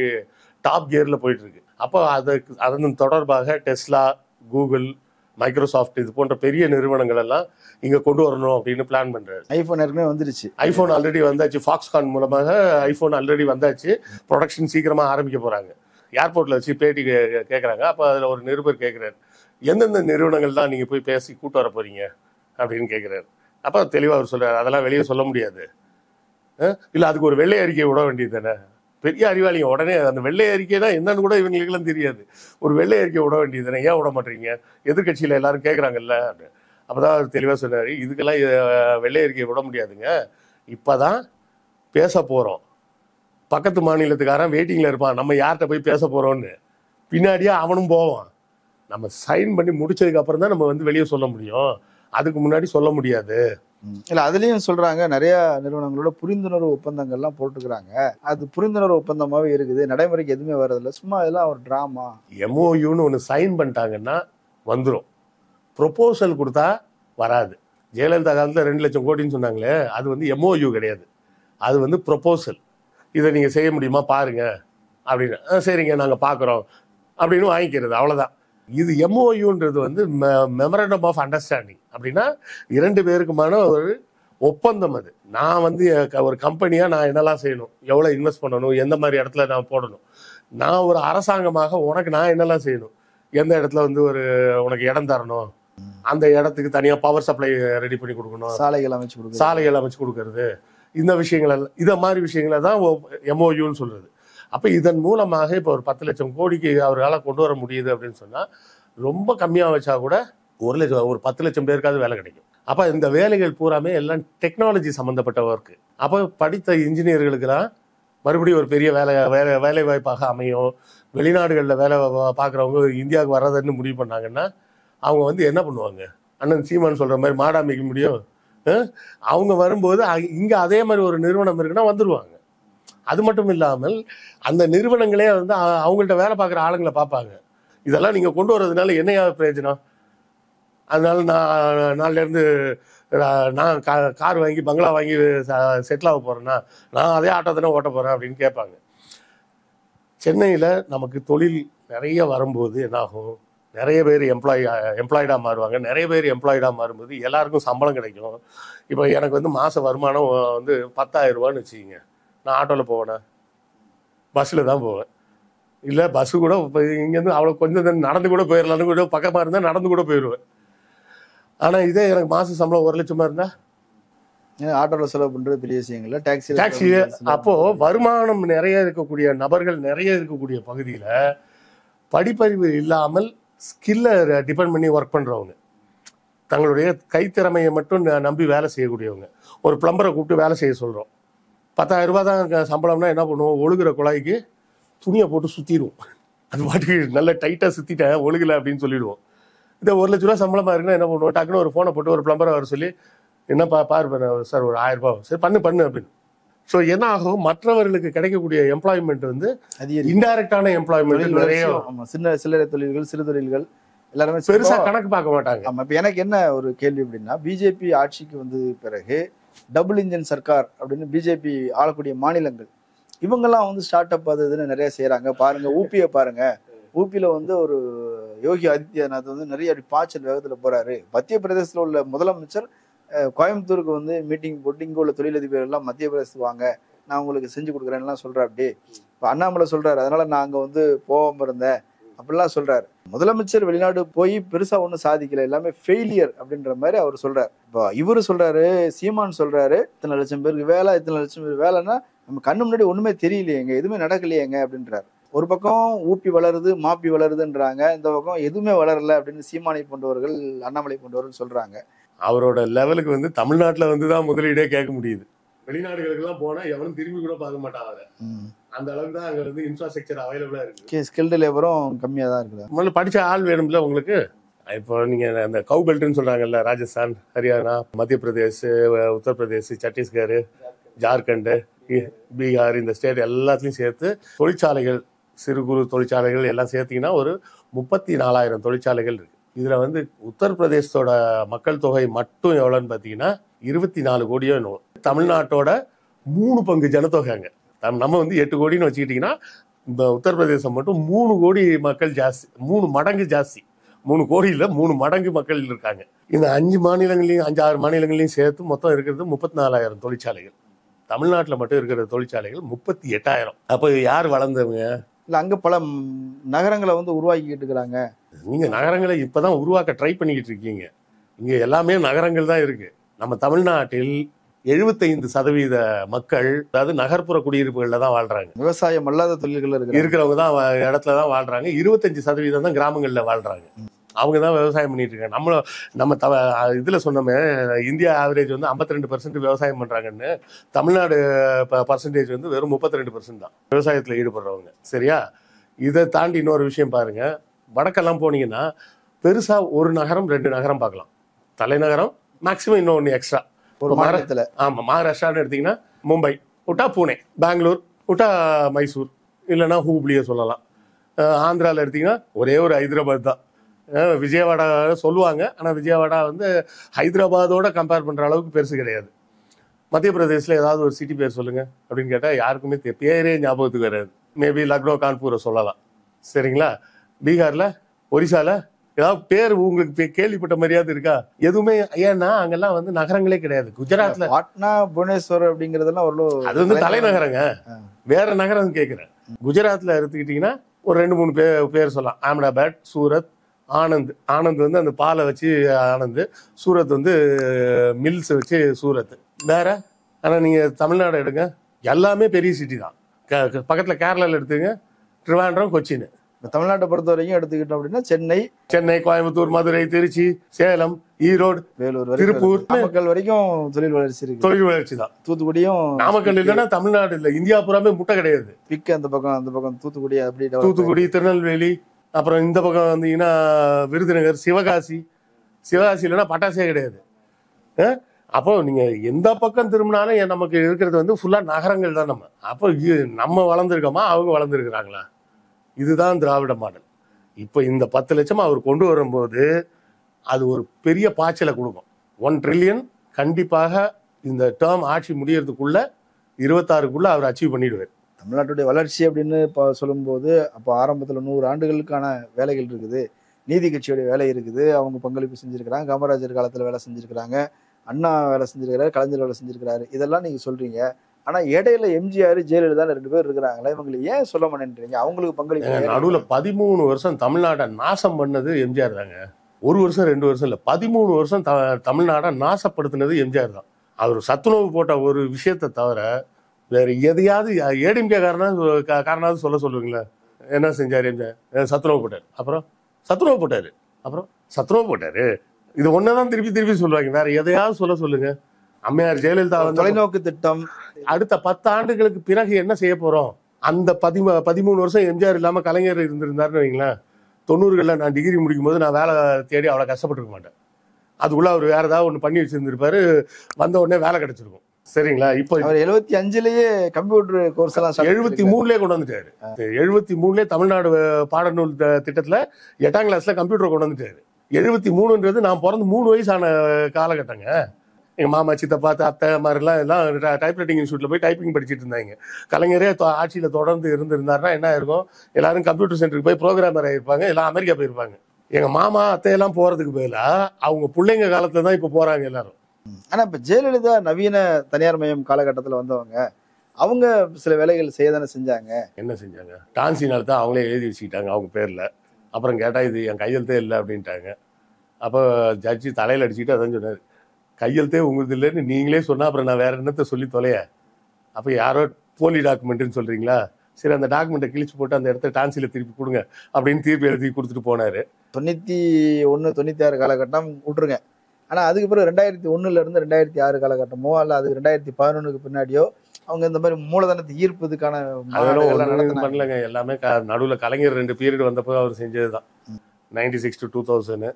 டாப் கியரில் போயிட்டுருக்கு. அப்போ அதன் தொடர்பாக டெஸ்லா, கூகுள், மைக்ரோசாஃப்ட் இது போன்ற பெரிய நிறுவனங்கள் எல்லாம் இங்கே கொண்டு வரணும் அப்படின்னு பிளான் பண்ணுறாரு. ஐஃபோன் ஏற்கனவே வந்துருச்சு. ஐஃபோன் ஆல்ரெடி வந்தாச்சு. ஃபாக்ஸ்கான் மூலமாக ஐஃபோன் ஆல்ரெடி வந்தாச்சு. ப்ரொடக்ஷன் சீக்கிரமாக ஆரம்பிக்க போகிறாங்க. ஏர்போர்ட்டில் வச்சு பேட்டி கேட்குறாங்க. அப்போ அதில் ஒரு நிருபர் கேட்குறாரு, எந்தெந்த நிறுவனங்கள் தான் நீங்கள் போய் பேசி கூட்டு வர போகிறீங்க அப்படின்னு கேட்குறாரு. அப்போ தெளிவாக அவர் சொல்கிறார், அதெல்லாம் வெளியே சொல்ல முடியாது. இல்லை அதுக்கு ஒரு வெள்ளை அறிக்கை விட வேண்டியது தானே. பெரிய அறிவாளிங்க உடனே அந்த வெள்ளை அறிக்கைனா என்னன்னு கூட இவங்களுக்கெல்லாம் தெரியாது. ஒரு வெள்ளை அறிக்கை விட வேண்டியது தானே, ஏன் விட மாட்டீங்க? எதிர்கட்சியில் எல்லாரும் கேட்குறாங்கல்ல. அப்போ தான் அவர் தெளிவாக சொன்னார், இதுக்கெல்லாம் வெள்ளை அறிக்கையை விட முடியாதுங்க. இப்போ தான் பேச போகிறோம். பக்கத்து மாநிலத்துக்காரன் வெயிட்டிங்கில் இருப்பான், நம்ம யார்கிட்ட போய் பேச போகிறோன்னு. பின்னாடியே அவனும் போவான். நம்ம சைன் பண்ணி முடிச்சதுக்கு அப்புறம் தான் நம்ம வந்து வெளியே சொல்ல முடியும், அதுக்கு முன்னாடி சொல்ல முடியாது. இல்லை அதுலேயும் சொல்கிறாங்க, நிறைய நிறுவனங்களோட புரிந்துணர்வு ஒப்பந்தங்கள்லாம் போட்டுக்கிறாங்க. அது புரிந்துணர்வு ஒப்பந்தமாகவே இருக்குது, நடைமுறைக்கு எதுவுமே வரதில்லை, சும்மா இதெல்லாம் ஒரு ட்ராமா. MOUன்னு ஒன்று சைன் பண்ணிட்டாங்கன்னா வந்துடும். ப்ரொப்போசல் கொடுத்தா வராது. ஜெயலலிதா காலத்தில் 2 லட்சம் கோடின்னு சொன்னாங்களே, அது வந்து MOU கிடையாது, அது வந்து ப்ரொப்போசல். இதை நீங்கள் செய்ய முடியுமா பாருங்க அப்படின்னு. சரிங்க நாங்கள் பார்க்குறோம் அப்படின்னு வாங்கிக்கிறது, அவ்வளோதான். இது MOUன்றது வந்து மெமரண்டம் ஆஃப் அண்டர்ஸ்டாண்டிங். அப்படின்னா 2 பேருக்குமான ஒரு ஒப்பந்தம். அது நான் வந்து ஒரு கம்பெனியாக நான் என்னெல்லாம் செய்யணும், எவ்வளோ இன்வெஸ்ட் பண்ணணும், எந்த மாதிரி இடத்துல நான் போடணும், நான் ஒரு அரசாங்கமாக உனக்கு நான் என்னெல்லாம் செய்யணும், எந்த இடத்துல வந்து ஒரு உனக்கு இடம் தரணும், அந்த இடத்துக்கு தனியாக பவர் சப்ளை ரெடி பண்ணி கொடுக்கணும், சாலைகள் அமைச்சு கொடுக்கறது, இந்த விஷயங்கள் எல்லாம், இதை மாதிரி விஷயங்களை தான் MOUன்னு சொல்கிறது. அப்போ இதன் மூலமாக இப்போ ஒரு 10 லட்சம் கோடிக்கு அவரால் கொண்டு வர முடியுது அப்படின்னு சொன்னால், ரொம்ப கம்மியாக வச்சா கூட ஒரு 10 லட்சம் பேருக்காவது வேலை கிடைக்கும். அப்போ இந்த வேலைகள் பூராமே எல்லாம் டெக்னாலஜி சம்மந்தப்பட்ட ஒர்க்கு. அப்போ படித்த இன்ஜினியர்களுக்கெல்லாம் மறுபடியும் ஒரு பெரிய வேலை வாய்ப்பாக அமையும். வெளிநாடுகளில் வேலை பார்க்குறவங்க இந்தியாவுக்கு வர்றதுன்னு முடிவு பண்ணாங்கன்னா அவங்க வந்து என்ன பண்ணுவாங்க? அண்ணன் சீமான் சொல்கிற மாதிரி மாடா மிக்க முடியும். அவங்க வரும்போது இங்கே அதே மாதிரி ஒரு நிறுவனம் இருக்குன்னா வந்துடுவாங்க. அது மட்டும் இல்லாமல் அந்த நிறுவனங்களே வந்து அவங்கள்ட்ட வேலை பார்க்குற ஆளுங்களை பார்ப்பாங்க. இதெல்லாம் நீங்கள் கொண்டு வர்றதுனால என்னையாவது பிரயோஜனம்? அதனால நான் நாளிலேருந்து நான் கார் வாங்கி பங்களா வாங்கி செட்டில் ஆக போகிறேன்னா நான் அதே ஆட்டோ தானே ஓட்ட போகிறேன் அப்படின்னு கேட்பாங்க. சென்னையில் நமக்கு தொழில் நிறைய வரும்போது என்னாகும், நிறைய பேர் எம்ப்ளாய்டாக மாறுவாங்க. நிறைய பேர் எம்ப்ளாய்டாக மாறும்போது எல்லாருக்கும் சம்பளம் கிடைக்கும். இப்போ எனக்கு வந்து மாத வருமானம் வந்து 10,000 ரூபான்னு வச்சுக்கிங்க. நான் ஆட்டோவில் போவேனா? பஸ்ஸில் தான் போவேன். இல்லை பஸ்ஸு கூட இப்போ இங்கேருந்து அவ்வளோ கொஞ்சம் நடந்து கூட போயிடலான்னு கூட, பக்கமாக இருந்தால் நடந்து கூட போயிடுவேன். ஆனால் இதே எனக்கு மாத சம்பளம் 1 லட்சமாக இருந்தால் ஆட்டோவில் செலவு பண்ணுறது பெரிய விஷயங்கள்ல, டாக்ஸி. அப்போது வருமானம் நிறைய இருக்கக்கூடிய நபர்கள் நிறைய இருக்கக்கூடிய பகுதியில் படிப்பறிவு இல்லாமல் ஸ்கில்லை டிபெண்ட் பண்ணி ஒர்க் பண்ணுறவங்க, தங்களுடைய கைத்திறமையை மட்டும் நம்பி வேலை செய்யக்கூடியவங்க. ஒரு பிளம்பரை கூப்பிட்டு வேலை செய்ய சொல்கிறோம், 10,000 ரூபா தான் சம்பளம்னா என்ன பண்ணுவோம்? ஒழுகுற குழாய்க்கு துணியை போட்டு சுற்றிடுவோம். அது பாட்டுக்கு நல்ல டைட்டாக சுற்றிட்டேன் ஒழுகலை அப்படின்னு சொல்லிவிடுவோம். இந்த 1 லட்ச ரூபா சம்பளமாக இருக்குன்னா என்ன பண்ணுவோம்? டக்குன்னு ஒரு ஃபோனை போட்டு ஒரு பிளம்பரை வர சொல்லி, என்னப்பா பாரு சார் ஒரு 1000 ரூபா, சரி பண்ணு அப்படின்னு. ஸோ என்ன ஆகும், மற்றவர்களுக்கு கிடைக்கக்கூடிய எம்ப்ளாய்மெண்ட் வந்து இன்டைரக்டான எம்ப்ளாய்மெண்ட் நிறைய. சில்லறை தொழில்கள், சிறு தொழில்கள் எல்லாருமே பெருசாக கணக்கு பார்க்க மாட்டாங்க. ஆமாம். இப்போ எனக்கு என்ன ஒரு கேள்வி அப்படின்னா, பிஜேபி ஆட்சிக்கு வந்து பிறகு டபுள் இன்ஜின் சர்க்கார் அப்படின்னு பிஜேபி ஆளக்கூடிய மாநிலங்கள் இவங்கெல்லாம் வந்து ஸ்டார்ட் அப் அது இதுன்னு நிறைய செய்கிறாங்க. பாருங்கள் ஊபியை பாருங்கள், ஊபியில் வந்து ஒரு யோகி ஆதித்யநாத் வந்து நிறைய அப்படி பாய்ச்சல் வேகத்தில் போகிறாரு. மத்திய பிரதேசத்தில் உள்ள முதலமைச்சர் கோயம்புத்தூருக்கு வந்து மீட்டிங் போட்டு இங்கே உள்ள தொழிலதிபர்கள்லாம் மத்திய பிரதேசத்துக்கு வாங்க, நான் உங்களுக்கு செஞ்சு கொடுக்குறேன்லாம் சொல்கிறேன். அப்படி இப்போ அண்ணாமலை சொல்கிறாரு, அதனால் நான் அங்கே வந்து போகாமல் இருந்தேன் அப்படிலாம் சொல்கிறாரு. முதலமைச்சர் வெளிநாடு போய் பெருசாக ஒன்றும் சாதிக்கலை, எல்லாமே ஃபெயிலியர் அப்படின்ற மாதிரி அவர் சொல்கிறார். இப்போ இவர் சொல்கிறாரு, சீமான் சொல்கிறாரு, இத்தனை லட்சம் பேருக்கு வேலை, இத்தனை லட்சம் பேர் வேலைன்னா நம்ம கண்ணு முன்னாடி ஒன்றுமே தெரியலையேங்க, எதுவுமே நடக்கலையேங்க அப்படின்றார். ஒரு பக்கம் ஊப்பி வளருது, மாப்பி வளருதுன்றாங்க. இந்த பக்கம் எதுவுமே வளரல அப்படின்னு சீமானை போன்றவர்கள், அண்ணாமலை போன்றவர்கள் சொல்றாங்க. அவரோட லெவலுக்கு வந்து தமிழ்நாட்டுல வந்து தான் முதலீடே கேட்க முடியுது. வெளிநாடுகளுக்கு எல்லாம் போனா எவனும் திரும்பி கூட பார்க்க மாட்டாங்க. அந்த அளவுக்கு தான் அங்க வந்து இன்ஃப்ராஸ்ட்ரக்சர் அவைலபிளா இருக்கு. ஸ்கில்டு லேபரும் கம்மியா தான் இருக்குது. முதல்ல படிச்ச ஆள் வேணும்ல உங்களுக்கு. இப்போ நீங்க அந்த கவு பெல்ட்னு சொல்றாங்கல்ல, ராஜஸ்தான், ஹரியானா, மத்திய பிரதேஷ், உத்தரப்பிரதேஷ், சத்தீஸ்கர், ஜார்க்கண்ட், பீகார், இந்த ஸ்டேட் எல்லாத்தையும் சேர்த்து தொழிற்சாலைகள், சிறு குறு தொழிற்சாலைகள் எல்லாம் சேர்த்தீங்கன்னா ஒரு 34,000 தொழிற்சாலைகள் இருக்கு. இதுல வந்து உத்தரப்பிரதேசத்தோட மக்கள் தொகை மட்டும் எவ்வளோன்னு பார்த்தீங்கன்னா 24 கோடியோ என்னவோ. தமிழ்நாட்டோட 3 பங்கு ஜனத்தொகைங்க. நம்ம வந்து 8 கோடின்னு வச்சுக்கிட்டீங்கன்னா இந்த உத்தரப்பிரதேசம் மட்டும் 3 கோடி மக்கள் ஜாஸ்தி, 3 மடங்கு ஜாஸ்தி. 3 கோடியில் 3 மடங்கு மக்கள் இருக்காங்க. இந்த 5 மாநிலங்களையும் 5-6 மாநிலங்களையும் சேர்த்து மொத்தம் இருக்கிறது 34,000 தொழிற்சாலைகள். தமிழ்நாட்டில் மட்டும் இருக்கிற தொழிற்சாலைகள் 38,000. அப்போ யார் வளர்ந்தவங்க? இல்லை, அங்கே பல நகரங்களை வந்து உருவாக்கிட்டு இருக்கிறாங்க. நீங்க நகரங்களை இப்பதான் உருவாக்க ட்ரை பண்ணிக்கிட்டு இருக்கீங்க. இங்க எல்லாமே நகரங்கள் தான் இருக்கு. நம்ம தமிழ்நாட்டில் 75% மக்கள், அதாவது நகர்ப்புற குடியிருப்புகள்ல தான் வாழ்றாங்க. விவசாயம் அல்லாத தொழில்கள் இருக்கிறவங்க தான் இடத்துல தான் வாழ்றாங்க. 25% தான் கிராமங்கள்ல வாழ்றாங்க. அவங்க தான் விவசாயம் பண்ணிட்டு இருக்காங்க. நம்ம இதுல சொன்னோமே, இந்தியா ஆவரேஜ் வந்து 52% விவசாயம் பண்றாங்கன்னு. தமிழ்நாடு பர்சன்டேஜ் வந்து வெறும் 32% தான் விவசாயத்துல ஈடுபடுறவங்க. சரியா? இதை தாண்டி இன்னொரு விஷயம் பாருங்க. வடக்கெல்லாம் போனீங்கன்னா பெருசா ஒரு நகரம் 2 நகரம் பார்க்கலாம். தலைநகரம், மேக்சிமம் இன்னொன்று எக்ஸ்ட்ரா. ஒரு மாநிலத்தில். ஆமா, மகாராஷ்டிரான்னு எடுத்தீங்கன்னா மும்பை விட்டா பூனே, பெங்களூர் விட்டா மைசூர், இல்லைன்னா ஹூப்ளியை சொல்லலாம். ஆந்திராவில் எடுத்தீங்கன்னா ஒரே ஒரு ஹைதராபாத் தான். விஜயவாடா சொல்லுவாங்க, ஆனால் விஜயவாடா வந்து ஹைதராபாத்தோட கம்பேர் பண்ணுற அளவுக்கு பெருசு கிடையாது. மத்திய பிரதேசில் ஏதாவது ஒரு சிட்டி பேர் சொல்லுங்க அப்படின்னு கேட்டால் யாருக்குமே பேரே ஞாபகத்துக்கு வராது. மேபி லக்னோ, கான்பூரை சொல்லலாம். சரிங்களா? பீகாரில், ஒரிசால ஏதாவது பேர் உங்களுக்கு கேள்விப்பட்ட மாதிரியாவது இருக்கா? எதுவுமே. ஏன்னா அங்கெல்லாம் வந்து நகரங்களே கிடையாது. குஜராத்ல பாட்னா, புவனேஸ்வர் அப்படிங்கறதெல்லாம் அது வந்து தலைநகரங்க. வேற நகரம் கேட்கிறேன். குஜராத்ல எடுத்துக்கிட்டீங்கன்னா ஒரு 2-3 பேர் சொல்லலாம். அஹமதாபாத், சூரத், ஆனந்த். ஆனந்த் வந்து அந்த பாலை வச்சு ஆனந்த். சூரத் வந்து மில்ஸ் வச்சு சூரத். வேற. ஆனா நீங்க தமிழ்நாடு எடுங்க, எல்லாமே பெரிய சிட்டி தான். பக்கத்துல கேரளால எடுத்துங்க, ட்ரிவாண்ட்ரம், கொச்சின். தமிழ்நாட்டை பொறுத்த வரைக்கும் எடுத்துக்கிட்டோம் அப்படின்னா சென்னை, கோயம்புத்தூர், மதுரை, திருச்சி, சேலம், ஈரோடு, வேலூர், திருப்பூர், நாமக்கல் வரைக்கும் தொழில் வளர்ச்சி இருக்கு. தொழில் வளர்ச்சி தான். தூத்துக்குடியும், நாமக்கல் இல்லைன்னா தமிழ்நாடு இல்லை, இந்தியா பூராமே முட்டை கிடையாது. பிக்கு அந்த பக்கம் தூத்துக்குடி, அப்படி தூத்துக்குடி, திருநெல்வேலி, அப்புறம் இந்த பக்கம் வந்தீங்கன்னா விருதுநகர், சிவகாசி இல்லைன்னா பட்டாசே கிடையாது. அப்போ நீங்க எந்த பக்கம் திரும்பினாலும் நமக்கு இருக்கிறது வந்து ஃபுல்லா நகரங்கள் தான். அப்போ நம்ம வளர்ந்துருக்கோமா, அவங்க வளர்ந்துருக்கிறாங்களா? இதுதான் திராவிட மாடல். இப்போ இந்த 10 லட்சம் அவர் கொண்டு வரும்போது அது ஒரு பெரிய பாய்ச்சலை கொடுக்கும். 1 ட்ரில்லியன் கண்டிப்பாக இந்த டேர்ம் ஆட்சி முடியறதுக்குள்ள 26க்குள்ள அவர் அச்சீவ் பண்ணிடுவார். தமிழ்நாட்டுடைய வளர்ச்சி அப்படின்னு சொல்லும்போது அப்போ ஆரம்பத்தில் 100 ஆண்டுகளுக்கான வேலைகள் இருக்குது. நீதி கட்சியோடைய வேலை இருக்குது. அவங்க பங்களிப்பு செஞ்சிருக்கிறாங்க. காமராஜர் காலத்தில் வேலை செஞ்சிருக்கிறாங்க, அண்ணா வேலை செஞ்சிருக்கிறாரு, கலைஞர் வேலை செஞ்சிருக்கிறாரு. இதெல்லாம் நீங்க சொல்றீங்க. ஆனா இடையில எம்ஜிஆர், ஜெயலலிதா 2 பேர் இருக்கிறாங்களா, இவங்களை ஏன் சொல்ல மாட்டேன்றீங்க? அவங்களுக்கு பங்களிப்பு. நடுவில் 13 வருஷம் தமிழ்நாட்டை நாசம் பண்ணது எம்ஜிஆர் தாங்க. 1 வருஷம் 2 வருஷம் இல்லை, 13 வருஷம் தமிழ்நாட்டை நாசப்படுத்தினது எம்ஜிஆர் தான். அவர் சத்துணவு போட்ட ஒரு விஷயத்தை தவிர வேற எதையாவது ஏடிஎம்கே காரணாவது சொல்லுவீங்களா? என்ன செஞ்சார் எம்ஜிஆர்? சத்துணவு போட்டார், அப்புறம் சத்துணவு போட்டாரு, அப்புறம் சத்துணவு போட்டாரு. இது ஒன்னதான் திருப்பி சொல்லுவாங்க. வேற எதையாவது சொல்லுங்க. அம்மையார் ஜெயலலிதா தொலைநோக்கு திட்டம். அடுத்த 10 ஆண்டுகளுக்கு பிறகு என்ன செய்ய போறோம்? அந்த 13 வருஷம் எம்ஜிஆர் இல்லாம கலைஞர் இருந்திருந்தாருன்னு வைங்களேன், 90களில் நான் டிகிரி முடிக்கும் போது நான் வேலை தேடி அவ்வளோ கஷ்டப்பட்டுருக்க மாட்டேன். அதுக்குள்ள அவர் வேற ஏதாவது ஒன்று பண்ணி வச்சிருந்திருப்பாரு, வந்த உடனே வேலை கிடைச்சிருக்கும். சரிங்களா? இப்போ அவர் 75லயே கம்ப்யூட்டர் கோர்ஸ் எல்லாம் 73லயே கொண்டு வந்துட்டாரு. 73லயே தமிழ்நாடு பாடநூல் திட்டத்துல 8ஆம் கிளாஸ்ல கம்ப்யூட்டர் கொண்டு வந்துட்டாரு. 73ன்றது நான் பிறந்து 3 வயசான காலகட்டங்க. எங்கள் மாமா, சித்தப்பா, அத்தை மாதிரிலாம் எல்லாம் டைப்ரைட்டிங் இன்ஸ்டியூட்டில் போய் டைப்பிங் படிச்சுட்டு இருந்தாங்க. கலைஞரே ஆட்சியில் தொடர்ந்து இருந்திருந்தாருன்னா என்ன இருக்கும்? எல்லாரும் கம்ப்யூட்டர் சென்டருக்கு போய் ப்ரோக்ராமர் ஆகிருப்பாங்க, எல்லாம் அமெரிக்கா போயிருப்பாங்க. எங்கள் மாமா, அத்தையெல்லாம் போகிறதுக்கு பதிலாக அவங்க பிள்ளைங்க காலத்தில் தான் இப்போ போகிறாங்க எல்லாரும். ஆனால் இப்போ ஜெயலலிதா நவீன தனியார் மயம் காலகட்டத்தில் வந்தவங்க, அவங்க சில வேலைகள் செய்ய தானே செஞ்சாங்க. என்ன செஞ்சாங்க? டான்சினால தான் அவங்களே எழுதி வச்சுக்கிட்டாங்க அவங்க பேரில். அப்புறம் கேட்டால் இது என் கையெழுத்தே இல்லை அப்படின்ட்டாங்க. அப்போ ஜட்ஜி தலையில் அடிச்சுக்கிட்டு அதான் சொன்னார், கையெழுத்தே உங்களுக்கு இல்லைன்னு நீங்களே சொன்னால் அப்புறம் நான் வேற என்னத்தை சொல்லி தொலைய? அப்போ யாரோ போலி டாக்குமெண்ட்டுன்னு சொல்கிறீங்களா? சரி அந்த டாக்குமெண்ட்டை கிழிச்சு போட்டு அந்த இடத்த டான்சில திருப்பி கொடுங்க அப்படின்னு தீர்ப்பு எழுதி கொடுத்துட்டு போனாரு. 91, 96 காலகட்டம் விட்டுருங்க. ஆனா அதுக்கு பிறகு 2001 இருந்து 2006 காலகட்டமோ அல்ல அது 2011க்கு பின்னாடியோ அவங்க இந்த மாதிரி மூலதனத்தை ஈர்ப்பதுக்கான அதெல்லாம் மாநாடுகள் ஒன்றும் நடத்தினாங்க. பண்ணலங்க. எல்லாமே நடுவில் கலைஞர் 2 பீரியட் வந்தப்போ அவர் செஞ்சது தான். 96 to 2000,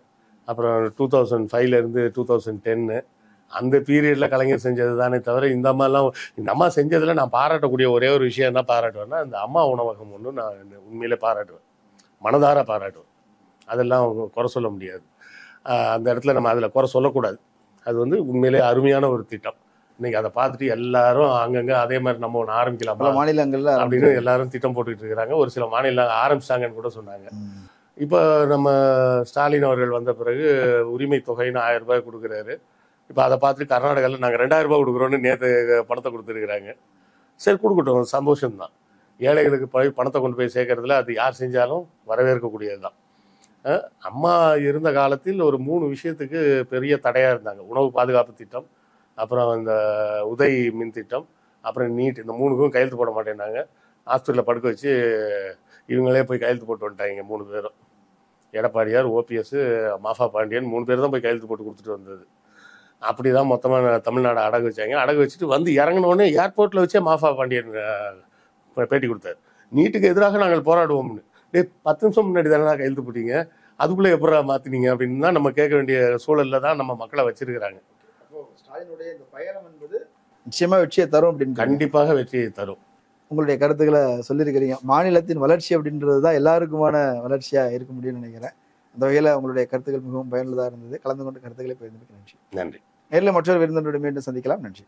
அப்புறம் 2005 இருந்து 2010 அந்த பீரியட்ல கலைஞர் செஞ்சது தானே தவிர இந்த அம்மா செஞ்சதுல நான் பாராட்டக்கூடிய ஒரே ஒரு விஷயம் என்ன பாராட்டுவேன்னா, இந்த அம்மா உணவகம் ஒன்று நான் உண்மையிலே பாராட்டுவேன், மனதார பாராட்டுவேன். அதெல்லாம் குறை சொல்ல முடியாது. அந்த இடத்துல நம்ம அதில் குறை சொல்லக்கூடாது. அது வந்து உண்மையிலே அருமையான ஒரு திட்டம். இன்னைக்கு அதை பார்த்துட்டு எல்லாரும் அங்கங்கே அதே மாதிரி நம்ம ஒன்று ஆரம்பிக்கலாமா பல மாநிலங்கள்ல அப்படின்னு எல்லாரும் திட்டம் போட்டுக்கிட்டு இருக்கிறாங்க. ஒரு சில மாநிலம் ஆரம்பிச்சிட்டாங்கன்னு கூட சொன்னாங்க. இப்போ நம்ம ஸ்டாலின் அவர்கள் வந்த பிறகு உரிமை தொகைன்னு 1000 ரூபாய் கொடுக்குறாரு. இப்போ அதை பார்த்துட்டு கர்நாடகாவில் நாங்கள் 2000 ரூபாய் கொடுக்குறோன்னு நேற்று பணத்தை கொடுத்துருக்குறாங்க. சரி, கொடுக்கட்டும், சந்தோஷம்தான். ஏழைகளுக்கு போய் பணத்தை கொண்டு போய் சேர்க்கறதுல அது யார் செஞ்சாலும் வரவேற்கக்கூடியது தான். அம்மா இருந்த காலத்தில் ஒரு 3 விஷயத்துக்கு பெரிய தடையாக இருந்தாங்க. உணவு பாதுகாப்பு திட்டம், அப்புறம் இந்த உதய் மின் திட்டம், அப்புறம் நீட். இந்த 3க்கும் கையெழுத்து போட மாட்டேன்னாங்க. ஹாஸ்பிட்டலில் படுக்க வச்சு இவங்களே போய் கையெழுத்து போட்டு வந்துட்டாங்க 3 பேரும். எடப்பாடியார், ஓபிஎஸ், மாஃபா பாண்டியன் 3 பேர் தான் போய் கையெழுத்து போட்டு கொடுத்துட்டு வந்தது. அப்படி தான் மொத்தமாக தமிழ்நாடு அடகு வச்சாங்க. அடகு வச்சுட்டு வந்து இறங்கினோடனே ஏர்போர்ட்டில் வச்சே மாஃபா பாண்டியன் பேட்டி கொடுத்தாரு. நீட்டுக்கு எதிராக நாங்கள் போராடுவோம்னு. 10 நிமிஷம் முன்னாடி தானே கையெழுத்து போட்டீங்க, அதுக்குள்ளே எப்போ மாற்றினீங்க அப்படின்னு தான் நம்ம கேட்க வேண்டிய சூழலில் தான் நம்ம மக்களை வச்சிருக்கிறாங்க. ஸ்டாலினுடைய இந்த பயணம் என்பது நிச்சயமா வெற்றியை தரும் அப்படின்னு கண்டிப்பாக வெற்றியை தரும். உங்களுடைய கருத்துக்களை சொல்லியிருக்கிறீங்க. மாநிலத்தின் வளர்ச்சி அப்படின்றது தான் எல்லாருக்குமான வளர்ச்சியா இருக்க முடியும்னு நினைக்கிறேன். அந்த வகையில் உங்களுடைய கருத்துக்கள் மிகவும் பயனுள்ளதாக இருந்தது. கலந்து கொண்டு கருத்துக்களை பகிர்ந்ததுக்கு நன்றி. நன்றி. நேரில் மற்றொரு விருந்தினருடன் மீண்டும் சந்திக்கலாம். நன்றி.